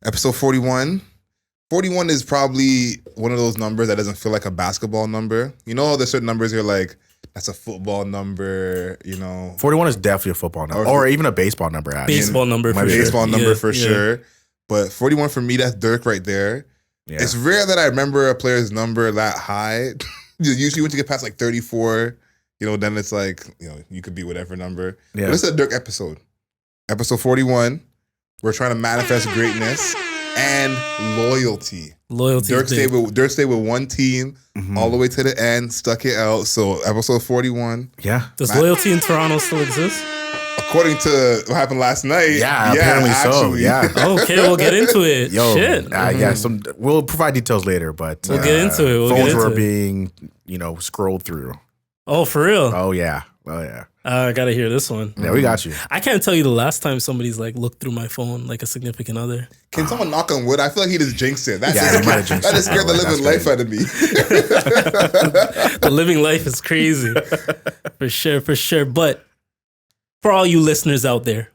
Episode 41. 41 is probably one of those numbers that doesn't feel like a basketball number. You know, there's certain numbers you're like, that's a football number, 41 is definitely a football number. Or even a baseball number. Actually. Baseball number for sure. Baseball number for sure. But 41 for me, that's Dirk right there. Yeah. It's rare that I remember a player's number that high. Usually once you get past like 34, then it's like, you could be whatever number. Yeah. But this is a Dirk episode. Episode 41. We're trying to manifest greatness and loyalty. Dirk stayed with one team all the way to the end, stuck it out. So episode 41. Yeah. Does loyalty in Toronto still exist? According to what happened last night. Yeah, apparently so. Yeah. Okay, we'll get into it. Shit. Yeah, we'll provide details later, but we'll get into it. Phones were being, scrolled through. Oh, for real? Oh, yeah. I gotta hear this one. Yeah, we got you. I can't tell you the last time somebody's like looked through my phone, like a significant other. Can someone knock on wood? I feel like he just jinxed it. That just scared the living life out of me. The living life is crazy. For sure. But for all you listeners out there,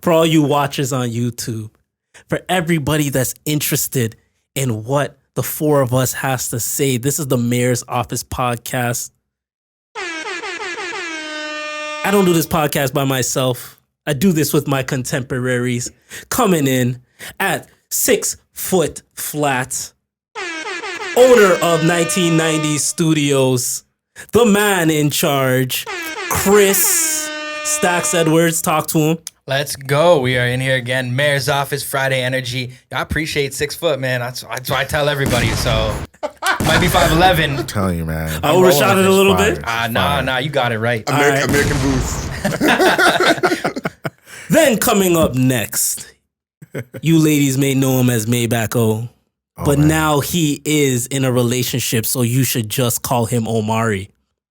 for all you watchers on YouTube, for everybody that's interested in what the four of us has to say, this is the Mayor's Office podcast. I don't do this podcast by myself. I do this with my contemporaries coming in at 6 foot flat. Owner of 1990s Studios, the man in charge, Chris Stacks Edwards. Talk to him. Let's go. We are in here again. Mayor's Office, Friday Energy. I appreciate 6 foot, man. That's what I tell everybody. So might be 5'11". I'm telling you, man. I overshot it a little bit. Nah, you got it right. American Boost. Then coming up next, you ladies may know him as Maybach O, but now he is in a relationship, so you should just call him Omari.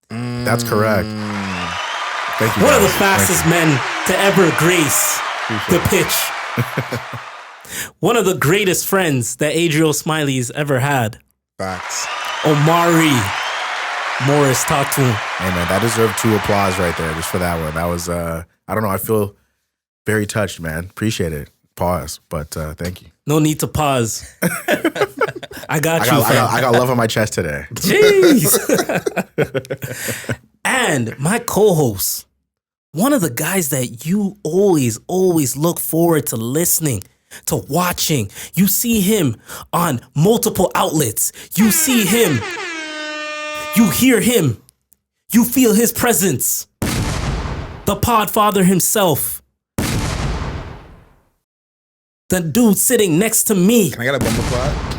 That's correct. Thank you. One of the fastest men to ever grace the pitch. One of the greatest friends that Adriel Smiley's ever had. Facts. Omari Morris, talk to him. Hey, man, that deserved 2 applause right there just for that one. That was, I don't know, I feel very touched, man. Appreciate it. Pause, but thank you. No need to pause. I got you. I got love on my chest today. Jeez. And my co-host, one of the guys that you always look forward to listening, to watching. You see him on multiple outlets. You see him. You hear him. You feel his presence. The Podfather himself. The dude sitting next to me. Can I get a bumper clap?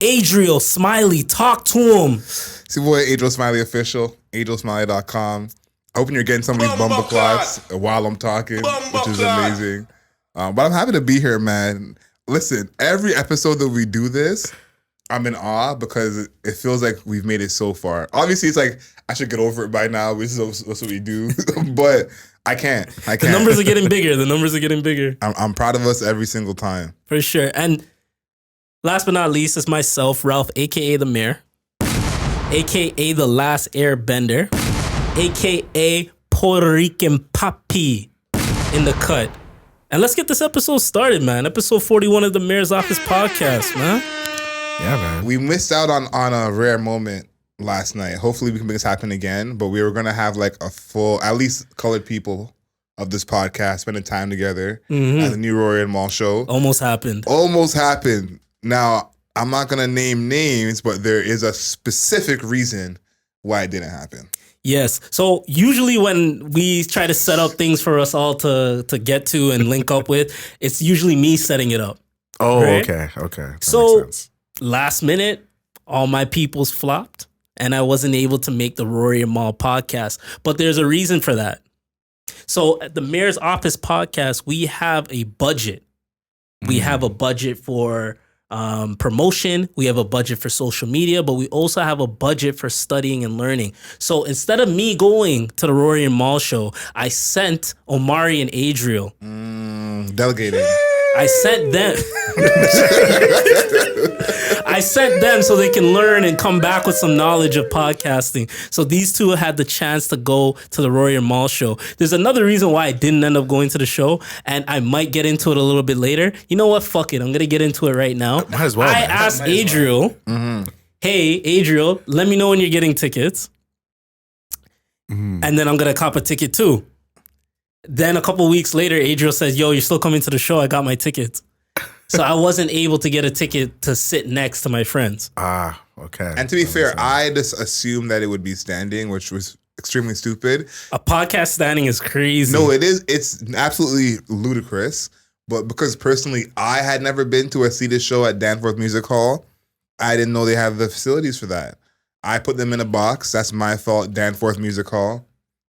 Adriel Smiley, talk to him. See boy, Adriel Smiley official, adrielsmiley.com. I hope you're getting some of these bumper claps while I'm talking, which is amazing. But I'm happy to be here, man. Listen, every episode that we do this, I'm in awe because it feels like we've made it so far. Obviously, it's like I should get over it by now, which is what we do. But I can't. The numbers are getting bigger. I'm proud of us every single time. For sure. And last but not least, it's myself, Ralph, a.k.a. the Mayor, a.k.a. the Last Airbender, a.k.a. Puerto Rican Papi in the cut. And let's get this episode started, man. Episode 41 of the Mayor's Office podcast, man. Yeah, man. We missed out on a rare moment last night. Hopefully we can make this happen again. But we were going to have like a full, at least colored people of this podcast spending time together at the new Rory and Mal show. Almost happened. Now, I'm not going to name names, but there is a specific reason why it didn't happen. Yes. So usually when we try to set up things for us all to get to and link up with, it's usually me setting it up. Oh, right? Okay. That so makes sense. Last minute, all my peoples flopped and I wasn't able to make the Rory and Mal podcast. But there's a reason for that. So at the Mayor's Office podcast, we have a budget. We have a budget for promotion. We have a budget for social media, but we also have a budget for studying and learning. So instead of me going to the Rory and Mal show, I sent Omari and Adriel. Delegating. I sent them. I sent them so they can learn and come back with some knowledge of podcasting. So these two had the chance to go to the Rory and Mal show. There's another reason why I didn't end up going to the show, and I might get into it a little bit later. You know what? Fuck it. I'm going to get into it right now. Might as well. I asked Adriel, hey, Adriel, let me know when you're getting tickets. And then I'm going to cop a ticket too. Then a couple weeks later, Adriel says, yo, you're still coming to the show. I got my tickets. So I wasn't able to get a ticket to sit next to my friends. Okay. And to be fair, I just assumed that it would be standing, which was extremely stupid. A podcast standing is crazy. No, it is. It's absolutely ludicrous. But because personally, I had never been to a seated show at Danforth Music Hall, I didn't know they have the facilities for that. I put them in a box. That's my fault, Danforth Music Hall.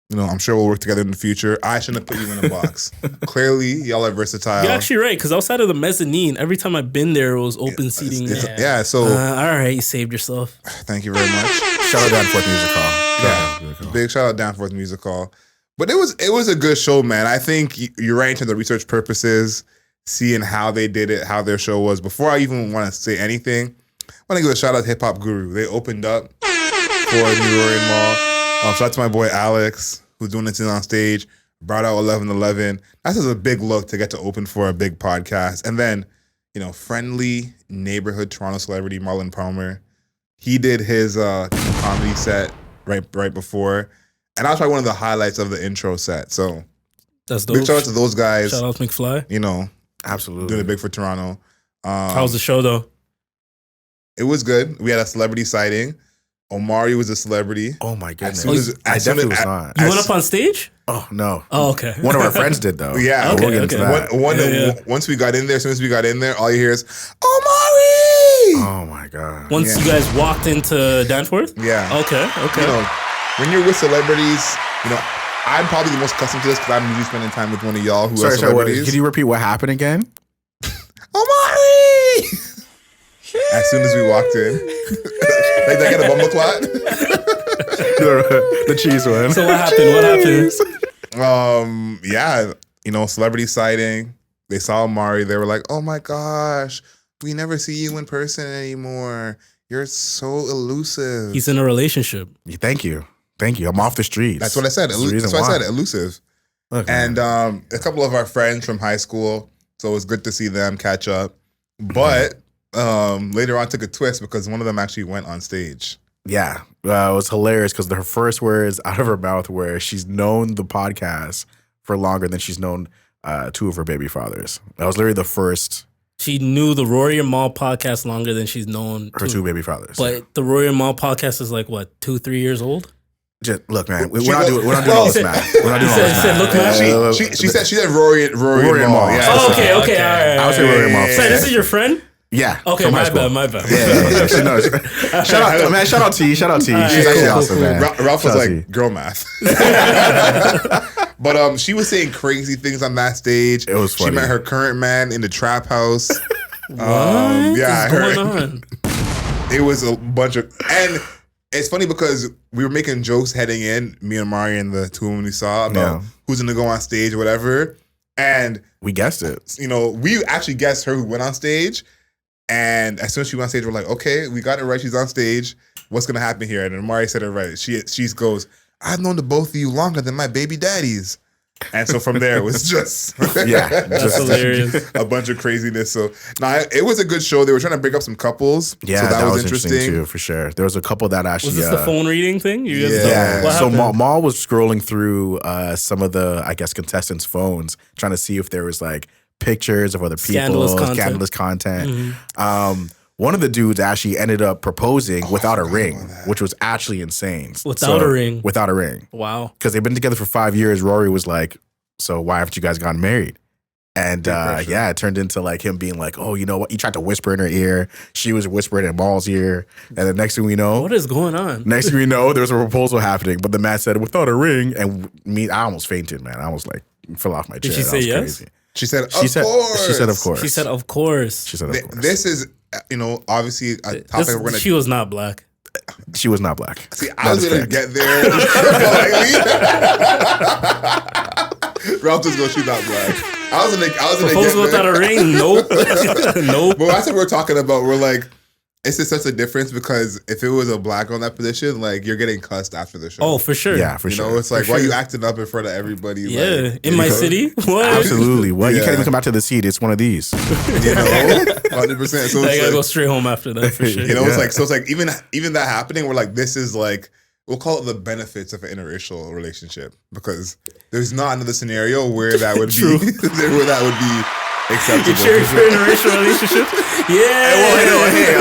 You know, I'm sure we'll work together in the future. I shouldn't have put you in a box. Clearly, y'all are versatile. You're actually right, because outside of the mezzanine, every time I've been there, it was open seating. So... all right, you saved yourself. Thank you very much. Shout out Danforth Music Hall. Big shout out Danforth Music Hall. But it was a good show, man. I think you're right in terms of research purposes, seeing how they did it, how their show was. Before I even want to say anything, I want to give a shout out to Hip Hop Guru. They opened up for New Rory and Mall. Shout out to my boy Alex, who's doing this on stage. Brought out 1111. That's just a big look to get to open for a big podcast. And then, you know, friendly neighborhood Toronto celebrity Marlon Palmer. He did his comedy set right before. And that was probably one of the highlights of the intro set. So that's dope. Big shout out to those guys. Shout out to McFly. You know, absolutely doing it big for Toronto. How was the show though? It was good. We had a celebrity sighting. Omari was a celebrity. Oh my goodness. I definitely was not. You went up on stage? Oh no. Oh, okay. One of our friends did though. Yeah. Okay, We'll get into that. Once we got in there, as soon as we got in there, all you hear is Omari. Oh my god. Once you guys walked into Danforth? Yeah. Okay. You know, when you're with celebrities, you know, I'm probably the most accustomed to this because I'm usually spending time with one of y'all who are celebrities. Can you repeat what happened again? Omari! As soon as we walked in. Like they get a bumble clot? The cheese one. So what happened? Yeah, you know, celebrity sighting. They saw Omari. They were like, oh my gosh, we never see you in person anymore. You're so elusive. He's in a relationship. Thank you. I'm off the streets. That's what I said. That's why I said elusive. Look, and a couple of our friends from high school, so it was good to see them catch up. But later on took a twist because one of them actually went on stage. Yeah, it was hilarious because her first words out of her mouth were she's known the podcast for longer than she's known two of her baby fathers. That was literally the first. She knew the Rory and Mal podcast longer than she's known her two baby fathers. But the Rory and Mal podcast is like what, 2-3 years old? Just, look, man, we're not doing all this math. We're not doing all this math. She said Rory and Mal. Yeah. Oh, okay, all right. I would say Rory and Mal. So this is your friend? Yeah. Okay, my bad. Yeah, she knows. Shout out T. She's actually awesome, man. Ralph was like, girl math. But she was saying crazy things on that stage. It was funny. She met her current man in the trap house. What is going on? It was a bunch of... And it's funny because we were making jokes heading in, me and Mari and the two women we saw, about who's going to go on stage or whatever. And... we guessed it. You know, we actually guessed her who went on stage. And as soon as she went on stage, we're like, okay, we got it right. She's on stage. What's going to happen here? And Omari said it right. She goes, I've known the both of you longer than my baby daddies. And so from there, it was just... that's hilarious. A bunch of craziness. So, it was a good show. They were trying to break up some couples. Yeah, so that was interesting too, for sure. There was a couple that actually... Was this the phone reading thing? So Mal was scrolling through some of the, I guess, contestants' phones, trying to see if there was like pictures of other people, scandalous content. Mm-hmm. One of the dudes actually ended up proposing without a ring, which was actually insane. Without a ring? Without a ring. Wow. Because they've been together for 5 years. Rory was like, so why haven't you guys gotten married? And it turned into like him being like, oh, you know what? He tried to whisper in her ear. She was whispering in Mal's ear. And the next thing we know... what is going on? Next thing we know, there was a proposal happening. But the man said, without a ring. And I almost fainted, man. I almost like fell off my chair. Did she say yes? Crazy. She said, of course. She said, of course. She said, of course. This is, you know, obviously a topic we're going to... She was not black. She was not black. See, I was going to get there. Ralph just goes, she's not black. I was gonna Proposal without a ring? Nope. Nope. But that's what we're talking about. We're like, it's just such a difference because if it was a black girl in that position, like you're getting cussed after the show. Oh, for sure. Yeah, for sure. You know, it's like, For why are sure. you acting up in front of everybody? Yeah, like, in my city. What? Absolutely. Well, you Yeah. can't even come out to the seat. It's one of these. You know, 100%. So I it's gotta go like, straight home after that for sure. you know, Yeah. it's like even that happening. We're like, this is like, we'll call it the benefits of an interracial relationship because there's not another scenario where that would be where that would be acceptable. You cheering for an interracial relationship? Yeah. Well, hey,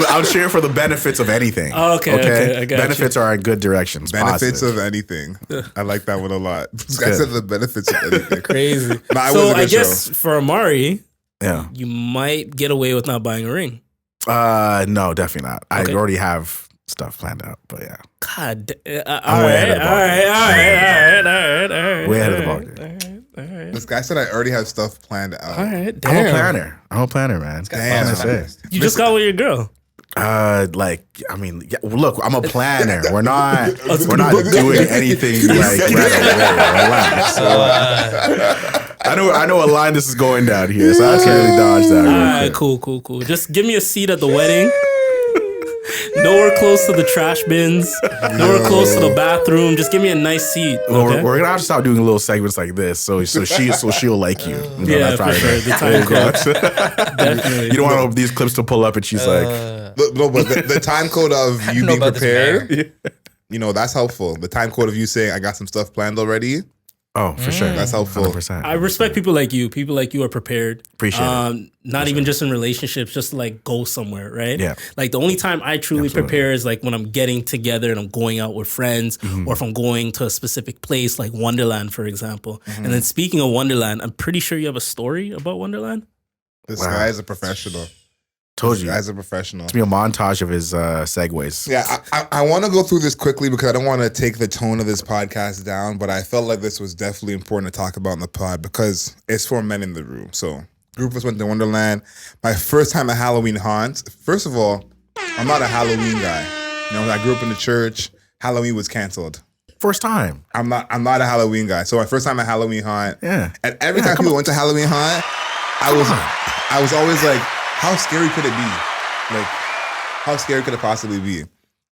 I'll cheer for the benefits of anything. Oh, okay, I got benefits are in good directions. Benefits positive. of anything. I like that one a lot. I said the benefits of anything. Crazy. Nah, it So was a good I guess show. for Amari, Yeah. you might get away with not buying a ring. No, definitely not. Okay. I already have stuff planned out, but yeah. God. way All ahead of the ball right. Way ahead of the ball game. This guy said I already have stuff planned out. All right. I'm Damn. a planner. Man. Damn. That's what I say. You just got with your girl. Look, I'm a planner. We're not doing anything like right away. Relax. I know a line this is going down here, so I can't really dodge that. All Real right, quick. cool. Just give me a seat at the wedding. Nowhere close to the trash bins. Nowhere close to the bathroom. Just give me a nice seat. Well, Okay? we're gonna have to start doing little segments like this, so she'll like you. You know, Yeah, that's for probably sure. it. The time code. Definitely. You don't want these clips to pull up, and she's like, No, but the time code of you know being about this prepared, you know, that's helpful. The time code of you saying I got some stuff planned already, "Oh, for sure, that's helpful. 100%. I respect people like you. People like you are prepared. Appreciate it. Not even just in relationships, just to like go somewhere, right? Yeah. Like the only time I truly Absolutely. prepare is like when I'm getting together and I'm going out with friends, or if I'm going to a specific place like Wonderland, for example. And then speaking of Wonderland, I'm pretty sure you have a story about Wonderland. This Wow. guy is a professional. Told This you, guy's a professional. it's be a montage of his segues. Yeah, I want to go through this quickly because I don't want to take the tone of this podcast down, but I felt like this was definitely important to talk about in the pod because it's for men in the room. So, group of us went to Wonderland. My first time at Halloween haunts. First of all, I'm not a Halloween guy. You know, I grew up in the church. Halloween was canceled. First time, I'm not a Halloween guy. So my first time at Halloween haunt. yeah. And every time people went to Halloween haunt, I was always like, how scary could it be? Like, how scary could it possibly be?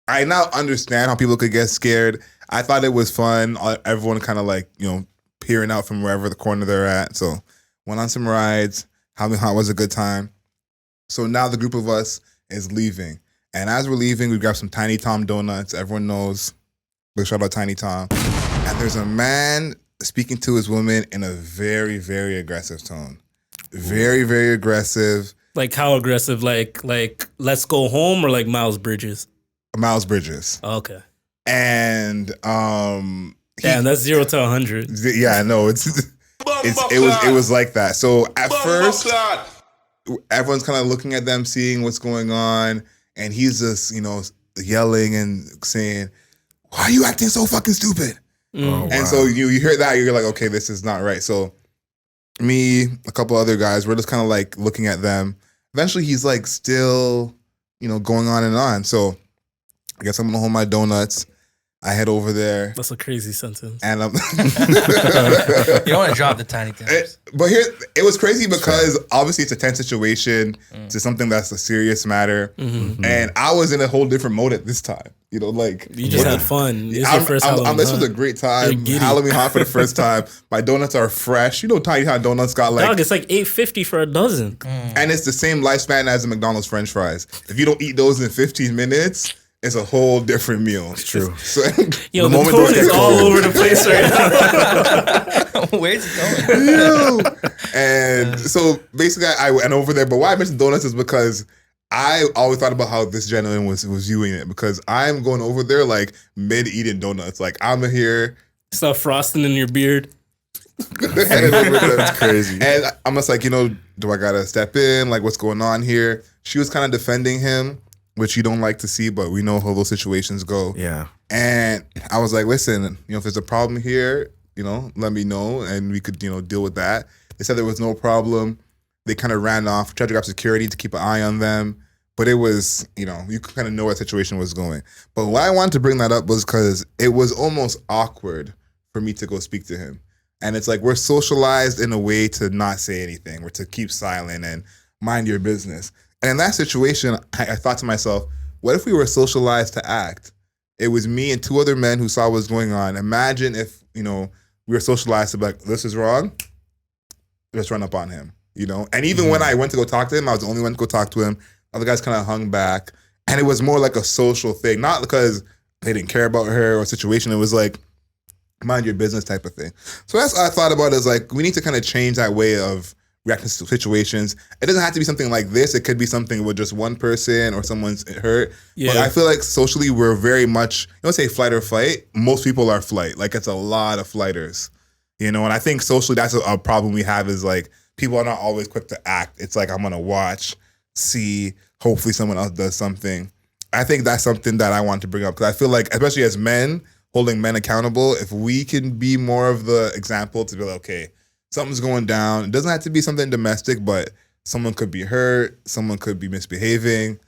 I now understand how people could get scared. I thought it was fun. Everyone kind of like, you know, peering out from wherever the corner they're at. So went on some rides. Halloween haunt was a good time. So now the group of us is leaving. And as we're leaving, we grab some Tiny Tom donuts. Everyone knows. Big shout out Tiny Tom. And there's a man speaking to his woman in a very, very aggressive tone. Very, very aggressive. Like how aggressive? Like let's go home or like Miles Bridges? Miles Bridges. Okay. And Damn, that's 0 to 100. yeah, I know. It was like that. So at first, everyone's kind of looking at them, seeing what's going on, and he's just, you know, yelling and saying, "Why are you acting so fucking stupid?" Oh, And so you hear that, you're like, okay, this is not right. So me, a couple other guys, we're just kind of like looking at them. Eventually, he's like still, you know, going on and on. So I guess I'm gonna hold my donuts. I head over there, That's a crazy sentence. and I'm. You don't want to drop the tiny things. But here, it was crazy because obviously it's a tense situation. It's something that's a serious matter, and I was in a whole different mode at this time. You know, like You just had fun. It's your first Halloween. This was haunt. a great time. You're giddy. Halloween haunt for the first time. My donuts are fresh. You know, Tiny Hot Donuts got like, Dog, it's like $8.50 for a dozen. and it's the same lifespan as the McDonald's French fries. If you don't eat those in 15 minutes, it's a whole different meal. It's true. So, Yo, The the moment tone those is get all cold. over the place right now. Where's it going? and so basically, I went over there. But why I mentioned donuts is because I always thought about how this gentleman was viewing it, because I'm going over there like mid eating donuts. Like I'm here. Stop frosting in your beard. That's crazy. And I'm just like, you know, do I gotta step in? Like, what's going on here? She was kind of defending him, which you don't like to see, but we know how those situations go. Yeah. And I was like, listen, you know, if there's a problem here, you know, let me know and we could, you know, deal with that. They said there was no problem. They kind of ran off, tried to grab security to keep an eye on them. But it was, you know, you kind of know where the situation was going. But why I wanted to bring that up was because it was almost awkward for me to go speak to him. And it's like we're socialized in a way to not say anything or to keep silent and mind your business. And in that situation, I thought to myself, what if we were socialized to act? It was me and two other men who saw what was going on. Imagine if, we were socialized to be like, this is wrong. Let's run up on him, And even when I went to go talk to him, I was the only one to go talk to him. Other guys kind of hung back. And it was more like a social thing, not because they didn't care about her or situation. It was like, mind your business type of thing. So that's what I thought about is like, we need to kind of change that way of reacting to situations. It doesn't have to be something like this. It could be something with just one person or someone's hurt. Yeah. But I feel like socially we're very much, don't say flight or fight. Most people are flight. Like it's a lot of flighters, And I think socially that's a problem we have is like people are not always quick to act. It's like I'm going to watch, see, hopefully someone else does something. I think that's something that I want to bring up because I feel like, especially as men, holding men accountable, if we can be more of the example to be like, okay, something's going down. It doesn't have to be something domestic, but someone could be hurt, someone could be misbehaving.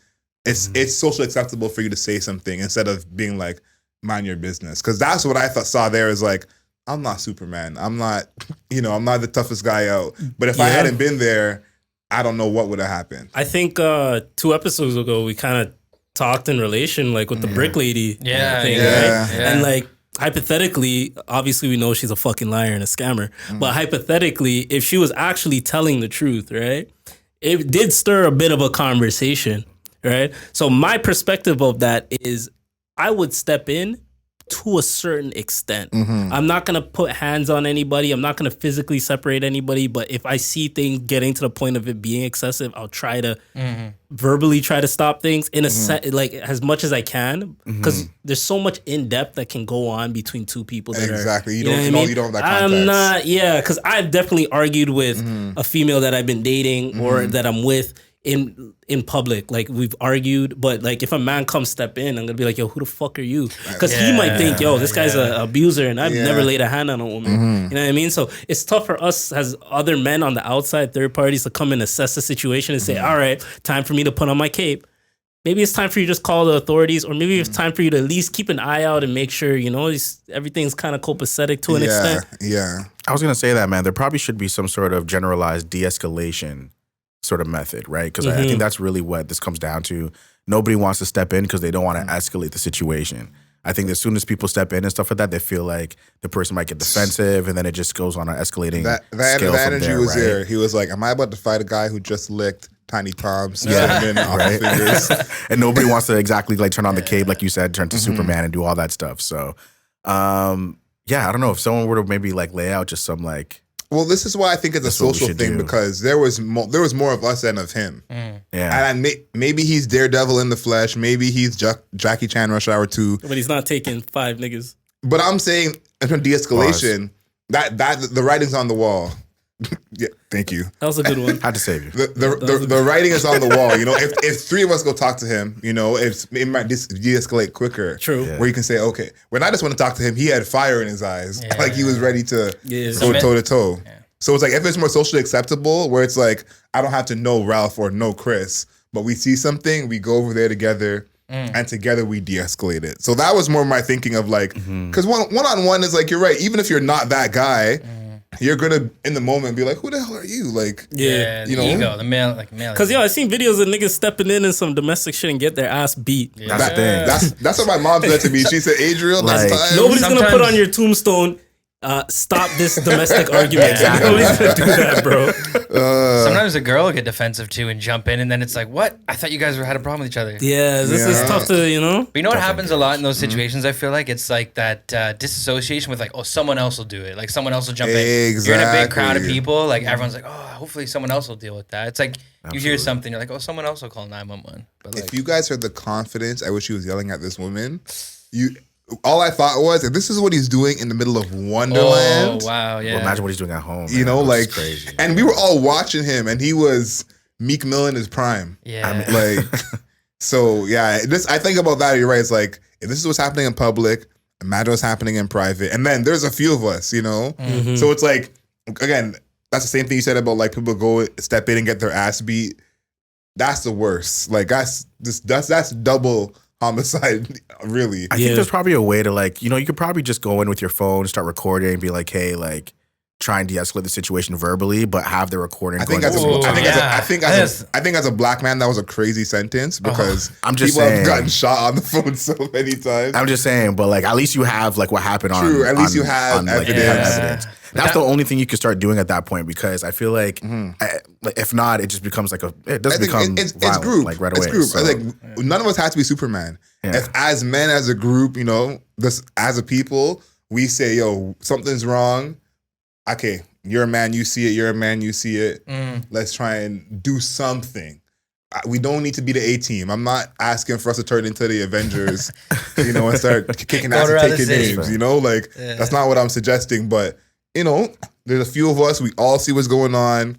It's socially acceptable for you to say something instead of being like, mind your business. Because that's what I saw there is like, I'm not Superman. I'm not, I'm not the toughest guy out. But if I hadn't been there, I don't know what would have happened. I think 2 episodes ago, we kind of talked in relation like with the brick lady thing, right? Yeah. And like hypothetically, obviously we know she's a fucking liar and a scammer, but hypothetically, if she was actually telling the truth, right, it did stir a bit of a conversation, right? So my perspective of that is I would step in to a certain extent. I'm not going to put hands on anybody. I'm not going to physically separate anybody. But if I see things getting to the point of it being excessive, I'll try to verbally try to stop things in a like as much as I can. Because there's so much in depth that can go on between two people. That exactly. Are, you don't have that context. I'm not, because I've definitely argued with a female that I've been dating or that I'm with in public. Like we've argued, but like if a man comes step in, I'm gonna be like, yo, who the fuck are you? Because he might think, yo, this guy's an abuser and I've never laid a hand on a woman. You know what I mean? So it's tough for us as other men on the outside, third parties, to come and assess the situation and say, all right, time for me to put on my cape. Maybe it's time for you to just call the authorities, or maybe it's time for you to at least keep an eye out and make sure, everything's kind of copacetic to an extent. Yeah. I was gonna say that, man. There probably should be some sort of generalized de-escalation sort of method, right? Because I think that's really what this comes down to. Nobody wants to step in because they don't want to escalate the situation. I think as soon as people step in and stuff like that, they feel like the person might get defensive, and then it just goes on an escalating scale that energy there, was right? there. He was like, am I about to fight a guy who just licked Tiny Tom's right? And nobody wants to exactly like turn on the cape, like you said, turn to Superman and do all that stuff. So, I don't know if someone were to maybe like lay out just some like, well, this is why I think it's a social thing because there was more of us than of him. Yeah, and maybe he's Daredevil in the flesh. Maybe he's Jackie Chan Rush Hour 2. But he's not taking 5 niggas. But I'm saying in terms of de-escalation, that the writing's on the wall. Yeah, thank you. That was a good one. Had to save you. The writing is on the wall. If 3 of us go talk to him, it might de-escalate quicker. True. Where you can say, okay, when I just want to talk to him, he had fire in his eyes, like he was ready to go toe to toe. So it's like if it's more socially acceptable, where it's like I don't have to know Ralph or know Chris, but we see something, we go over there together. And together we de-escalate it. So that was more my thinking of like, because one-on-one is like, you're right. Even if you're not that guy, you're gonna in the moment be like, "Who the hell are you?" Like, the ego, the male. Because I've seen videos of niggas stepping in some domestic shit and get their ass beat. Yeah. That's the thing. That's what my mom said to me. She said, "Adriel, like, next time nobody's gonna put on your tombstone. Stop this domestic argument. Nobody's gonna do that, bro. Sometimes a girl will get defensive too and jump in, and then it's like, what? I thought you guys had a problem with each other. Yeah, this is tough to, But you know what happens a lot in those situations? I feel like it's like that disassociation with like, oh, someone else will do it. Like someone else will jump in. You're in a big crowd of people. Like everyone's like, oh, hopefully someone else will deal with that. It's like you hear something, you're like, oh, someone else will call 911. But like, if you guys heard the confidence at which he was yelling at this woman, all I thought was, if this is what he's doing in the middle of Wonderland. Oh, wow, yeah. Well, imagine what he's doing at home. Like, crazy. And we were all watching him, and he was Meek Mill in his prime. Yeah. I mean, like, so yeah, I think about that. You're right. It's like, if this is what's happening in public, imagine what's happening in private. And then there's a few of us, So it's like, again, that's the same thing you said about like people go step in and get their ass beat. That's the worst. Like that's double homicide, really. I think there's probably a way to like, you could probably just go in with your phone, start recording and be like, hey, like, try and de-escalate the situation verbally, but have the recording. I think as a black man, that was a crazy sentence because I'm just people saying, have gotten shot on the phone so many times. I'm just saying, but like at least you have like what happened on. True, at least you have evidence. That's the only thing you can start doing at that point because I feel like if not, it just becomes like it's group like right away. It's group. So, like none of us have to be Superman. Yeah. If as men, as a group, as a people, we say, yo, something's wrong. Okay, you're a man, you see it. You're a man, you see it. Let's try and do something. We don't need to be the A-team. I'm not asking for us to turn into the Avengers, and start kicking ass and taking names. That's not what I'm suggesting. But there's a few of us. We all see what's going on.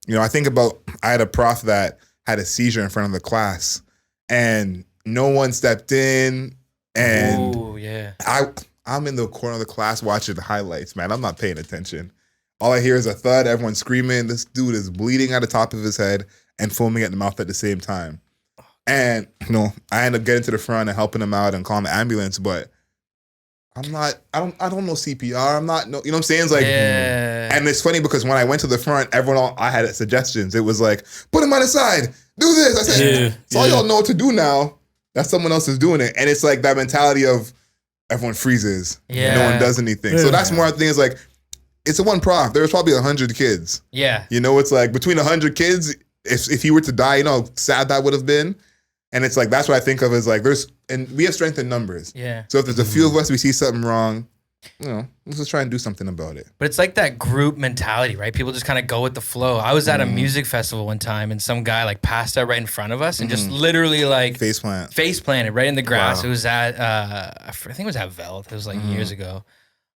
I think about I had a prof that had a seizure in front of the class, and no one stepped in. And I'm in the corner of the class watching the highlights, man. I'm not paying attention. All I hear is a thud, everyone screaming. This dude is bleeding at the top of his head and foaming at the mouth at the same time. And, I end up getting to the front and helping him out and calling the ambulance, but I don't know CPR. I'm not, you know what I'm saying? It's like, and it's funny because when I went to the front, I had suggestions. It was like, put him on the side, do this. I said, all y'all know what to do now. That someone else is doing it. And it's like that mentality of, everyone freezes. Yeah. No one does anything. So that's more things like, it's a one prof. There's probably 100 kids. Yeah. It's like between 100 kids, if he were to die, how sad that would have been. And it's like, that's what I think of as like, and we have strength in numbers. Yeah. So if there's a few of us, we see something wrong, let's just try and do something about it. But it's like that group mentality, right? People just kind of go with the flow. I was at a music festival one time and some guy like passed out right in front of us and just literally like face planted right in the grass. Wow. It was at I think it was at Veld. It was like years ago.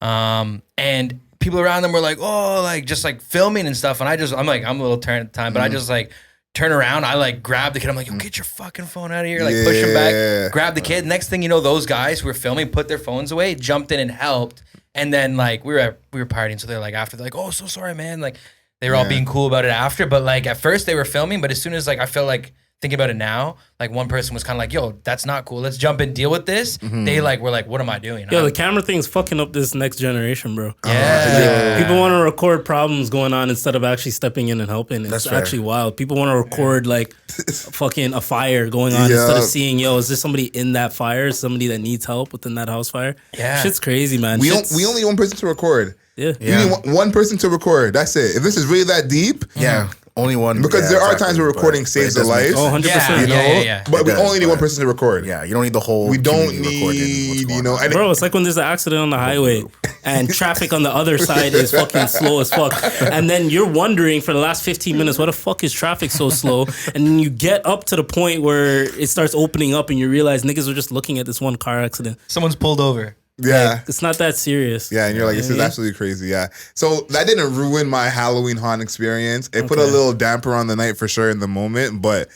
And people around them were like, oh, like just like filming and stuff. And I'm a little turn at the time, but I just like turn around. I like grab the kid. I'm like, yo, get your fucking phone out of here. Like push him back, grab the kid. Next thing you know, those guys who were filming put their phones away, jumped in and helped. And then like we were partying. So they're like after, they're like, oh, so sorry, man. Like they were all being cool about it after. But like at first they were filming, but as soon as like I felt like thinking about it now, like one person was kind of like, yo, that's not cool. Let's jump in, deal with this. They like were like, what am I doing? Yo, the camera thing's fucking up this next generation, bro. Yeah. Like, people want to record problems going on instead of actually stepping in and helping. It's actually wild. People want to record like fucking a fire going on instead of seeing, yo, is there somebody in that fire? Somebody that needs help within that house fire? Yeah. Shit's crazy, man. We only need one person to record. Yeah. We need one person to record. That's it. If this is really that deep. Yeah. Only one. Because there are times where recording saves a life. Oh, 100%. But we only need one person to record. Yeah, you don't need the whole. We don't need, Bro, it's like when there's an accident on the highway and traffic on the other side is fucking slow as fuck. And then you're wondering for the last 15 minutes, why the fuck is traffic so slow? And then you get up to the point where it starts opening up and you realize niggas are just looking at this one car accident. Someone's pulled over. Yeah. Like, it's not that serious. Yeah, and you're like, this is absolutely crazy. Yeah. So that didn't ruin my Halloween haunt experience. It put a little damper on the night for sure in the moment. But,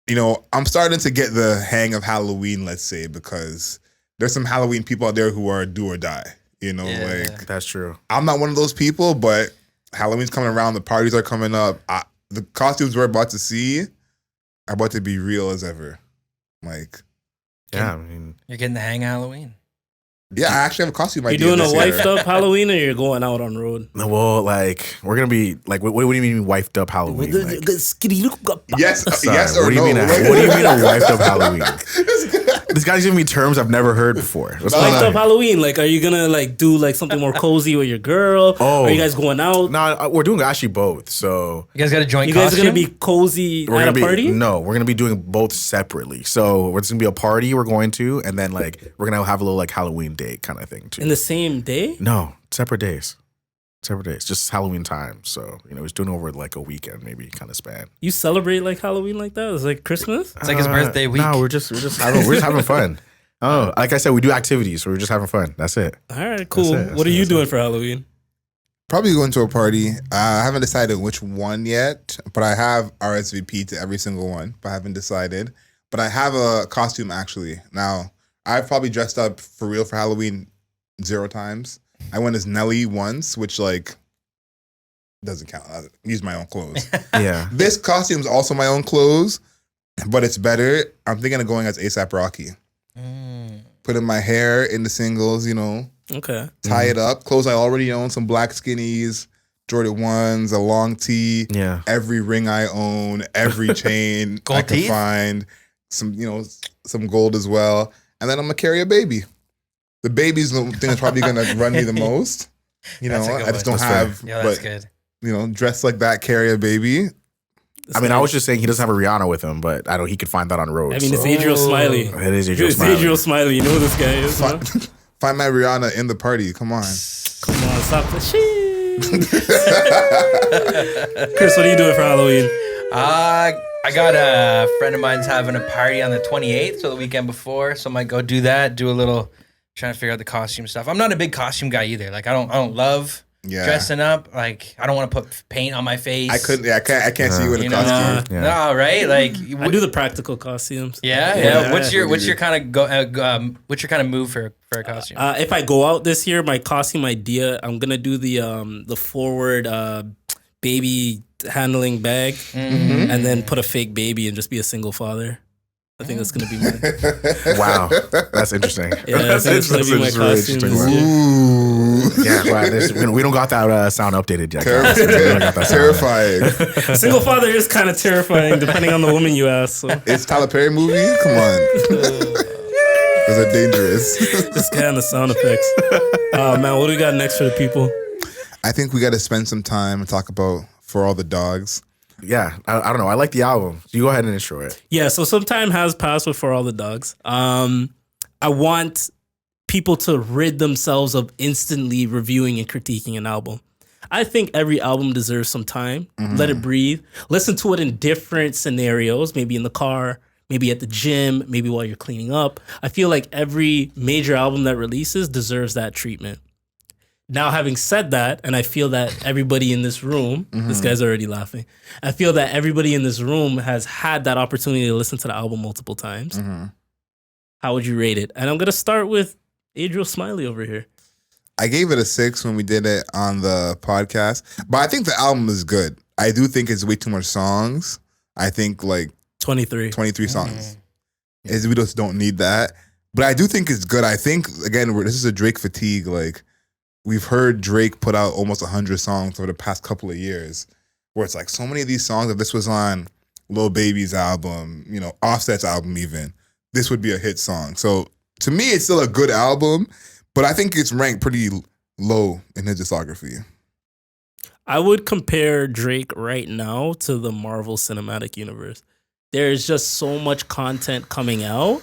I'm starting to get the hang of Halloween, let's say, because there's some Halloween people out there who are do or die. Like that's true. I'm not one of those people, but Halloween's coming around. The parties are coming up. The costumes we're about to see are about to be real as ever. Like, I mean, you're getting the hang of Halloween. Yeah, I actually have a costume idea. You doing a wifed up Halloween or you're going out on the road? Well, like, we're going to be, like, what do you mean wifed up Halloween? Like, yes or what do no? What do you mean a wifed up Halloween? This guy's giving me terms I've never heard before. Wifed up Halloween. Like, are you going to, like, do, like, something more cozy with your girl? Oh. Are you guys going out? No, we're doing actually both, so. You guys got a joint costume? You guys are going to be cozy at a party? No, we're going to be doing both separately. So, it's going to be a party we're going to, and then, like, we're going to have a little, like, Halloween date kind of thing, too. In the same day? No, separate days. Just Halloween time. So, he's doing over like a weekend, maybe kind of span. You celebrate like Halloween like that? It's like Christmas? It's like his birthday week. No, we're just having fun. Oh, like I said, we do activities, so we're just having fun. That's it. All right, cool. What are you doing for Halloween? Probably going to a party. I haven't decided which one yet, but I have RSVP to every single one, but I haven't decided. But I have a costume actually. Now, I've probably dressed up for real for Halloween 0 times. I went as Nelly once, which like doesn't count. I use my own clothes. Yeah. This costume is also my own clothes, but it's better. I'm thinking of going as A$AP Rocky. Putting my hair in the singles, Okay. Tie it up. Clothes I already own, some black skinnies, Jordan 1s, a long tee, every ring I own, every chain I can find, some some gold as well, and then I'm gonna carry a baby. The baby's the thing that's probably gonna run me the most. I just don't have. Yeah, that's good. Dress like that, carry a baby. I was just saying he doesn't have a Rihanna with him, but I know he could find that on road. It's Adriel Smiley. It is Adriel Smiley. It's Adriel Smiley. You know who this guy is. Find my Rihanna in the party. Come on, stop the shit. Chris, what are you doing for Halloween? I got a friend of mine's having a party on the 28th, so the weekend before. So I might go do that. Do a little trying to figure out the costume stuff. I'm not a big costume guy either. Like I don't love dressing up. Like I don't want to put paint on my face. I can't see you in a costume. No, right? Like I do the practical costumes. Yeah. What's your kind of move for a costume? If I go out this year, my costume idea, I'm gonna do the forward baby handling bag, and then put a fake baby and just be a single father. I think that's gonna be mine. Wow, that's interesting. Yeah, that's gonna be my costume. Wow, we don't got that sound updated yet. Terrifying. Single father is kind of terrifying, depending on the woman you ask. So. It's Tyler Perry movie. Come on, those are dangerous. This guy on the sound effects. Man, what do we got next for the people? I think we got to spend some time and talk about For All the Dogs. Yeah, I don't know. I like the album. You go ahead and intro it. Yeah, so some time has passed with For All the Dogs. I want people to rid themselves of instantly reviewing and critiquing an album. I think every album deserves some time. Let it breathe. Listen to it in different scenarios, maybe in the car, maybe at the gym, maybe while you're cleaning up. I feel like every major album that releases deserves that treatment. Now, having said that, and I feel that everybody in this room, this guy's already laughing. I feel that everybody in this room has had that opportunity to listen to the album multiple times. How would you rate it? And I'm going to start with Adriel Smiley over here. I gave it a 6 when we did it on the podcast, but I think the album is good. I do think it's way too much songs. I think like 23 songs. We just don't need that. But I do think it's good. I think, again, this is a Drake fatigue. Like, we've heard Drake put out almost 100 songs over the past couple of years, where it's like so many of these songs, if this was on Lil Baby's album, Offset's album even, this would be a hit song. So to me, it's still a good album, but I think it's ranked pretty low in his discography. I would compare Drake right now to the Marvel Cinematic Universe. There's just so much content coming out.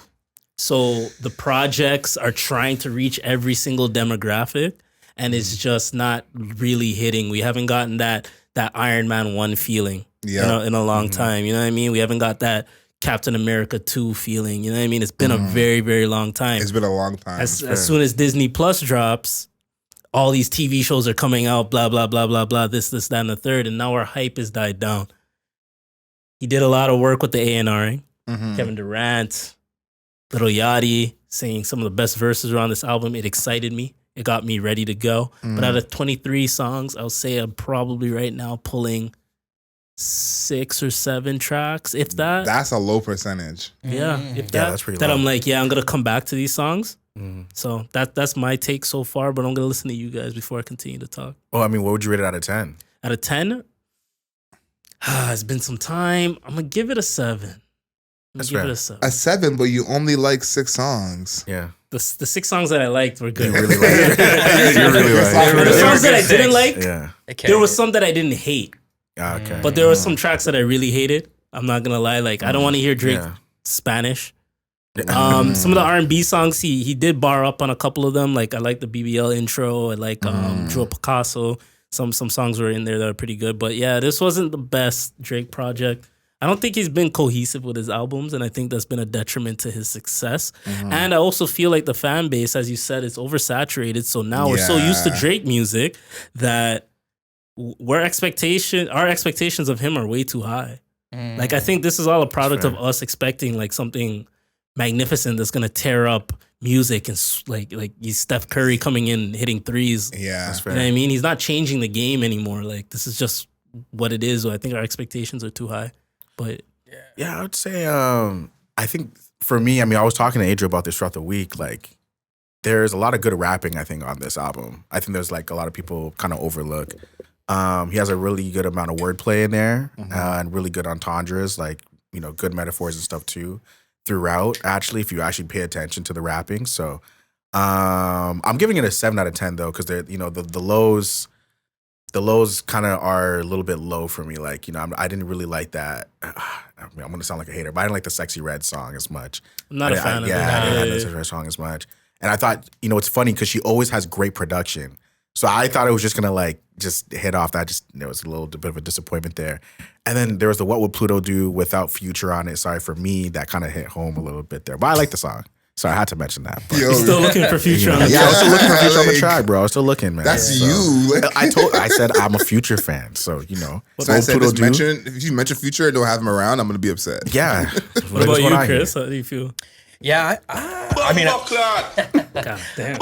So the projects are trying to reach every single demographic. And it's just not really hitting. We haven't gotten that Iron Man 1 feeling in a long time. You know what I mean? We haven't got that Captain America 2 feeling. You know what I mean? It's been a very, very long time. It's been a long time. As soon as Disney Plus drops, all these TV shows are coming out, blah, blah, blah, blah, blah, this, that, and the third. And now our hype has died down. He did a lot of work with the A&Ring. Kevin Durant, Lil Yachty, saying some of the best verses are on this album. It excited me. It got me ready to go. But out of 23 songs, I'll say I'm probably right now pulling 6 or 7 tracks, if that. That's a low percentage. Yeah, if that. Yeah, that's pretty low. I'm like, I'm going to come back to these songs. So that's my take so far, but I'm going to listen to you guys before I continue to talk. Oh, I mean, what would you rate it out of 10? Out of 10? It's been some time. I'm going to give it a 7. That's give fair. it a 7. A 7, but you only like 6 songs. Yeah. The 6 songs that I liked were good. You really liked it. You really liked it. The songs that I didn't like, there was it. some that I didn't hate. Okay. But there were some tracks that I really hated. I'm not going to lie. Like, I don't want to hear Drake Spanish. Some of the R&B songs, he did bar up on a couple of them. Like, I like the BBL intro. I like Joe Picasso. Some songs were in there that are pretty good. But yeah, this wasn't the best Drake project. I don't think he's been cohesive with his albums, and I think that's been a detriment to his success. And I also feel like the fan base, as you said, is oversaturated. So now we're so used to Drake music that our expectations of him are way too high. Like, I think this is all a product of us expecting like something magnificent that's gonna tear up music and like he's Steph Curry coming in hitting threes. Yeah, that's fair. You know what I mean? He's not changing the game anymore. Like, this is just what it is. I think our expectations are too high. But yeah, I would say I think for me, I mean, I was talking to Adriel about this throughout the week. Like, there's a lot of good rapping, I think, on this album. I think there's like a lot of people kind of overlook He has a really good amount of wordplay in there and really good entendres, like, good metaphors and stuff too throughout. Actually, if you actually pay attention to the rapping, so I'm giving it a 7 out of 10 though, because they're the lows. The lows kind of are a little bit low for me. Like, I didn't really like that. I'm going to sound like a hater, but I didn't like the Sexy Red song as much. I'm not a fan of that. Yeah, I didn't like the Sexy Red song as much. And I thought, it's funny because she always has great production. So I thought it was just going to like just hit off that. There was a little bit of a disappointment there. And then there was the What Would Pluto Do without Future on it. Sorry, for me, that kind of hit home a little bit there. But I like the song. So I had to mention that. But, you're still looking for Future on the track. Yeah, I was still looking for Future on the track, bro. I was still looking, man. That's you. I said I'm a Future fan, so So I said, if you mention Future and don't have him around, I'm gonna be upset. Yeah. What about you, Chris? How do you feel? Yeah, I mean, God damn.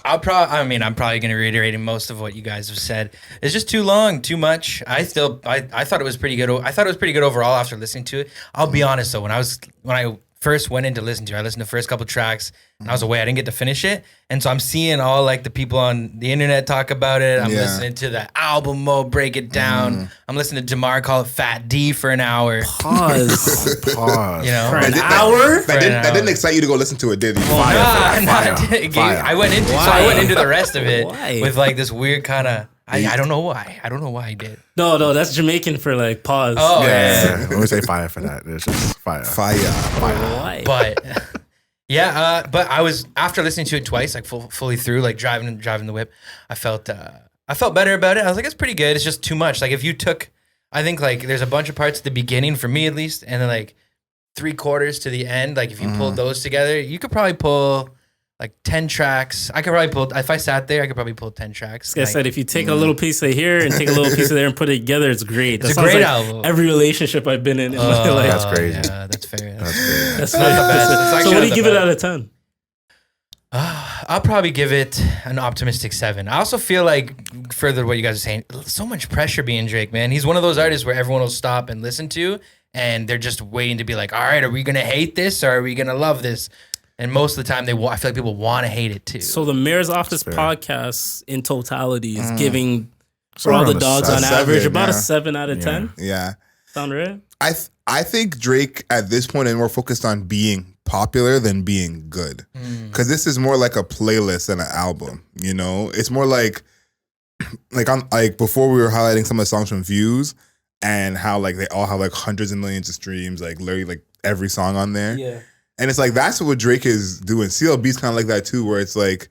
I'm probably going to reiterate most of what you guys have said. It's just too long, too much. I thought it was pretty good. I thought it was pretty good overall after listening to it. I'll be honest though, when I first went in to listen to it, I listened to the first couple tracks and I was away. I didn't get to finish it. And so I'm seeing all like the people on the internet talk about it. I'm listening to the album Mo break it down. I'm listening to Jamar call it Fat D for an hour. Pause. For an hour? That didn't excite you to go listen to it, did you? I went into the rest of it with like this weird kind of, I don't know why. I don't know why I did. No, that's Jamaican for like pause. Oh, yeah. When we say fire for that, it's just fire. Why? But but I was, after listening to it twice, like fully through, like driving the whip, I felt better about it. I was like, it's pretty good. It's just too much. Like if you took, I think like there's a bunch of parts at the beginning for me at least, and then like 3/4 to the end. Like if you pulled those together, you could probably pull like 10 tracks. I could probably pull, if I sat there, I could probably pull 10 tracks. Like I said, if you take a little piece of here and take a little piece of there and put it together, it's great. It's a great album. Every relationship I've been in my life. That's crazy. Yeah, that's fair. That's not the best. So what do you give it out of 10? I'll probably give it an optimistic 7. I also feel like, further to what you guys are saying, so much pressure being Drake, man. He's one of those artists where everyone will stop and listen to, and they're just waiting to be like, all right, are we going to hate this or are we going to love this? And most of the time, I feel like people want to hate it too. So the Mayor's Office podcast in totality is giving for all the dogs on average about a 7 out of 10. Yeah. Sound right? I think Drake at this point is more focused on being popular than being good. Because this is more like a playlist than an album. It's more like before we were highlighting some of the songs from Views and how like they all have like hundreds of millions of streams, like literally like every song on there. Yeah. And it's like, that's what Drake is doing. CLB's kind of like that too, where it's like,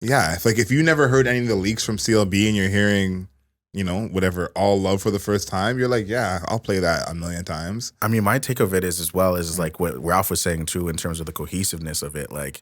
yeah, if you never heard any of the leaks from CLB and you're hearing, whatever, All Love for the first time, you're like, yeah, I'll play that a million times. I mean, my take of it is like what Ralph was saying too, in terms of the cohesiveness of it. Like,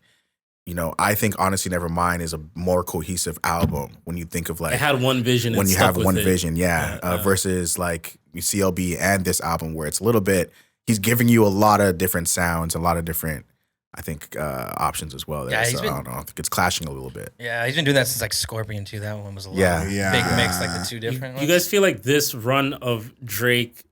I think Honestly Nevermind is a more cohesive album when you think of like, it had one vision. When you have one vision, versus like CLB and this album where it's a little bit. He's giving you a lot of different sounds, a lot of different, I think, options as well. There. Yeah, so I don't know. I think it's clashing a little bit. Yeah, he's been doing that since like Scorpion too. That one was a lot. Yeah. Big mix, like the two different ones. You guys feel like this run of Drake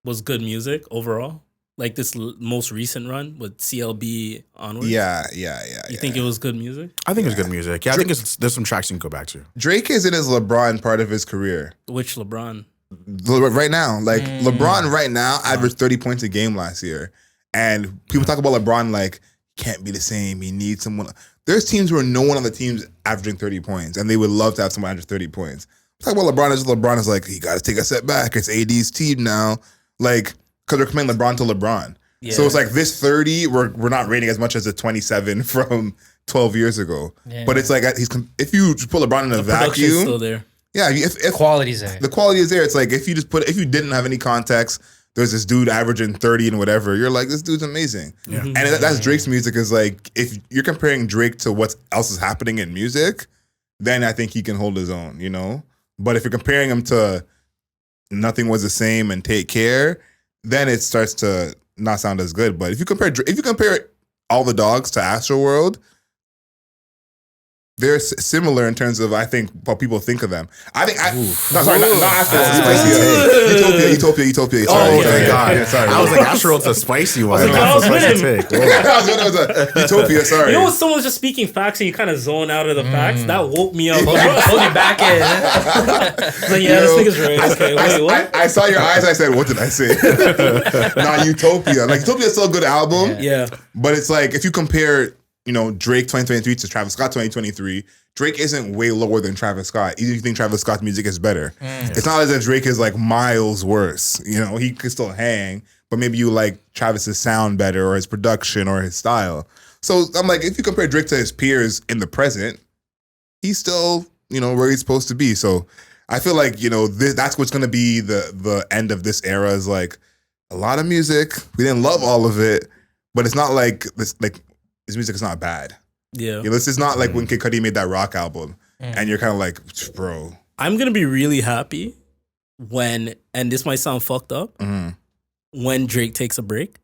was good music overall? Like this most recent run with CLB onwards? Yeah. You think it was good music? I think it's good music. Yeah, I think there's some tracks you can go back to. Drake is in his LeBron part of his career. Which LeBron? Right now, like LeBron right now averaged 30 points a game last year. And people talk about LeBron like, can't be the same. He needs someone. There's teams where no one on the team's averaging 30 points, and they would love to have someone average 30 points. Talk about LeBron is like, he got to take a step back. It's AD's team now. Like, because we're comparing LeBron to LeBron. Yeah. So it's like this 30, we're not rating as much as the 27 from 12 years ago. Yeah. But it's like, if you just put LeBron in a vacuum. Still there. Yeah, if quality's there. The quality is there. It's like if you didn't have any context, there's this dude averaging 30 and whatever, you're like, this dude's amazing. Yeah. And that's Drake's music is like, if you're comparing Drake to what else is happening in music, then I think he can hold his own, But if you're comparing him to Nothing Was the Same and Take Care, then it starts to not sound as good. But if you compare All the Dogs to Astroworld, they're similar in terms of, I think, what people think of them. I think not spicy. Utopia. Oh, thank God. Yeah, sorry. I was like, Astroworld's a spicy one. I was with him. Utopia, sorry. You know when someone's just speaking facts and you kind of zone out of the facts? That woke me up. Hold you back in. Like, yeah, this nigga's right. Okay, wait, what? I saw your eyes. I said, what did I say? Nah, Utopia. Like, Utopia is still a good album. Yeah. But it's like, if you compare, Drake 2023 to Travis Scott 2023, Drake isn't way lower than Travis Scott. Even if you think Travis Scott's music is better. It's not as if Drake is like miles worse. He could still hang, but maybe you like Travis's sound better or his production or his style. So I'm like, if you compare Drake to his peers in the present, he's still, where he's supposed to be. So I feel like, that's what's going to be the end of this era is like a lot of music. We didn't love all of it, but it's not like this, his music is not bad. Yeah. This is not like when Kid Cudi made that rock album and you're kind of like, bro. I'm going to be really happy when, and this might sound fucked up, when Drake takes a break.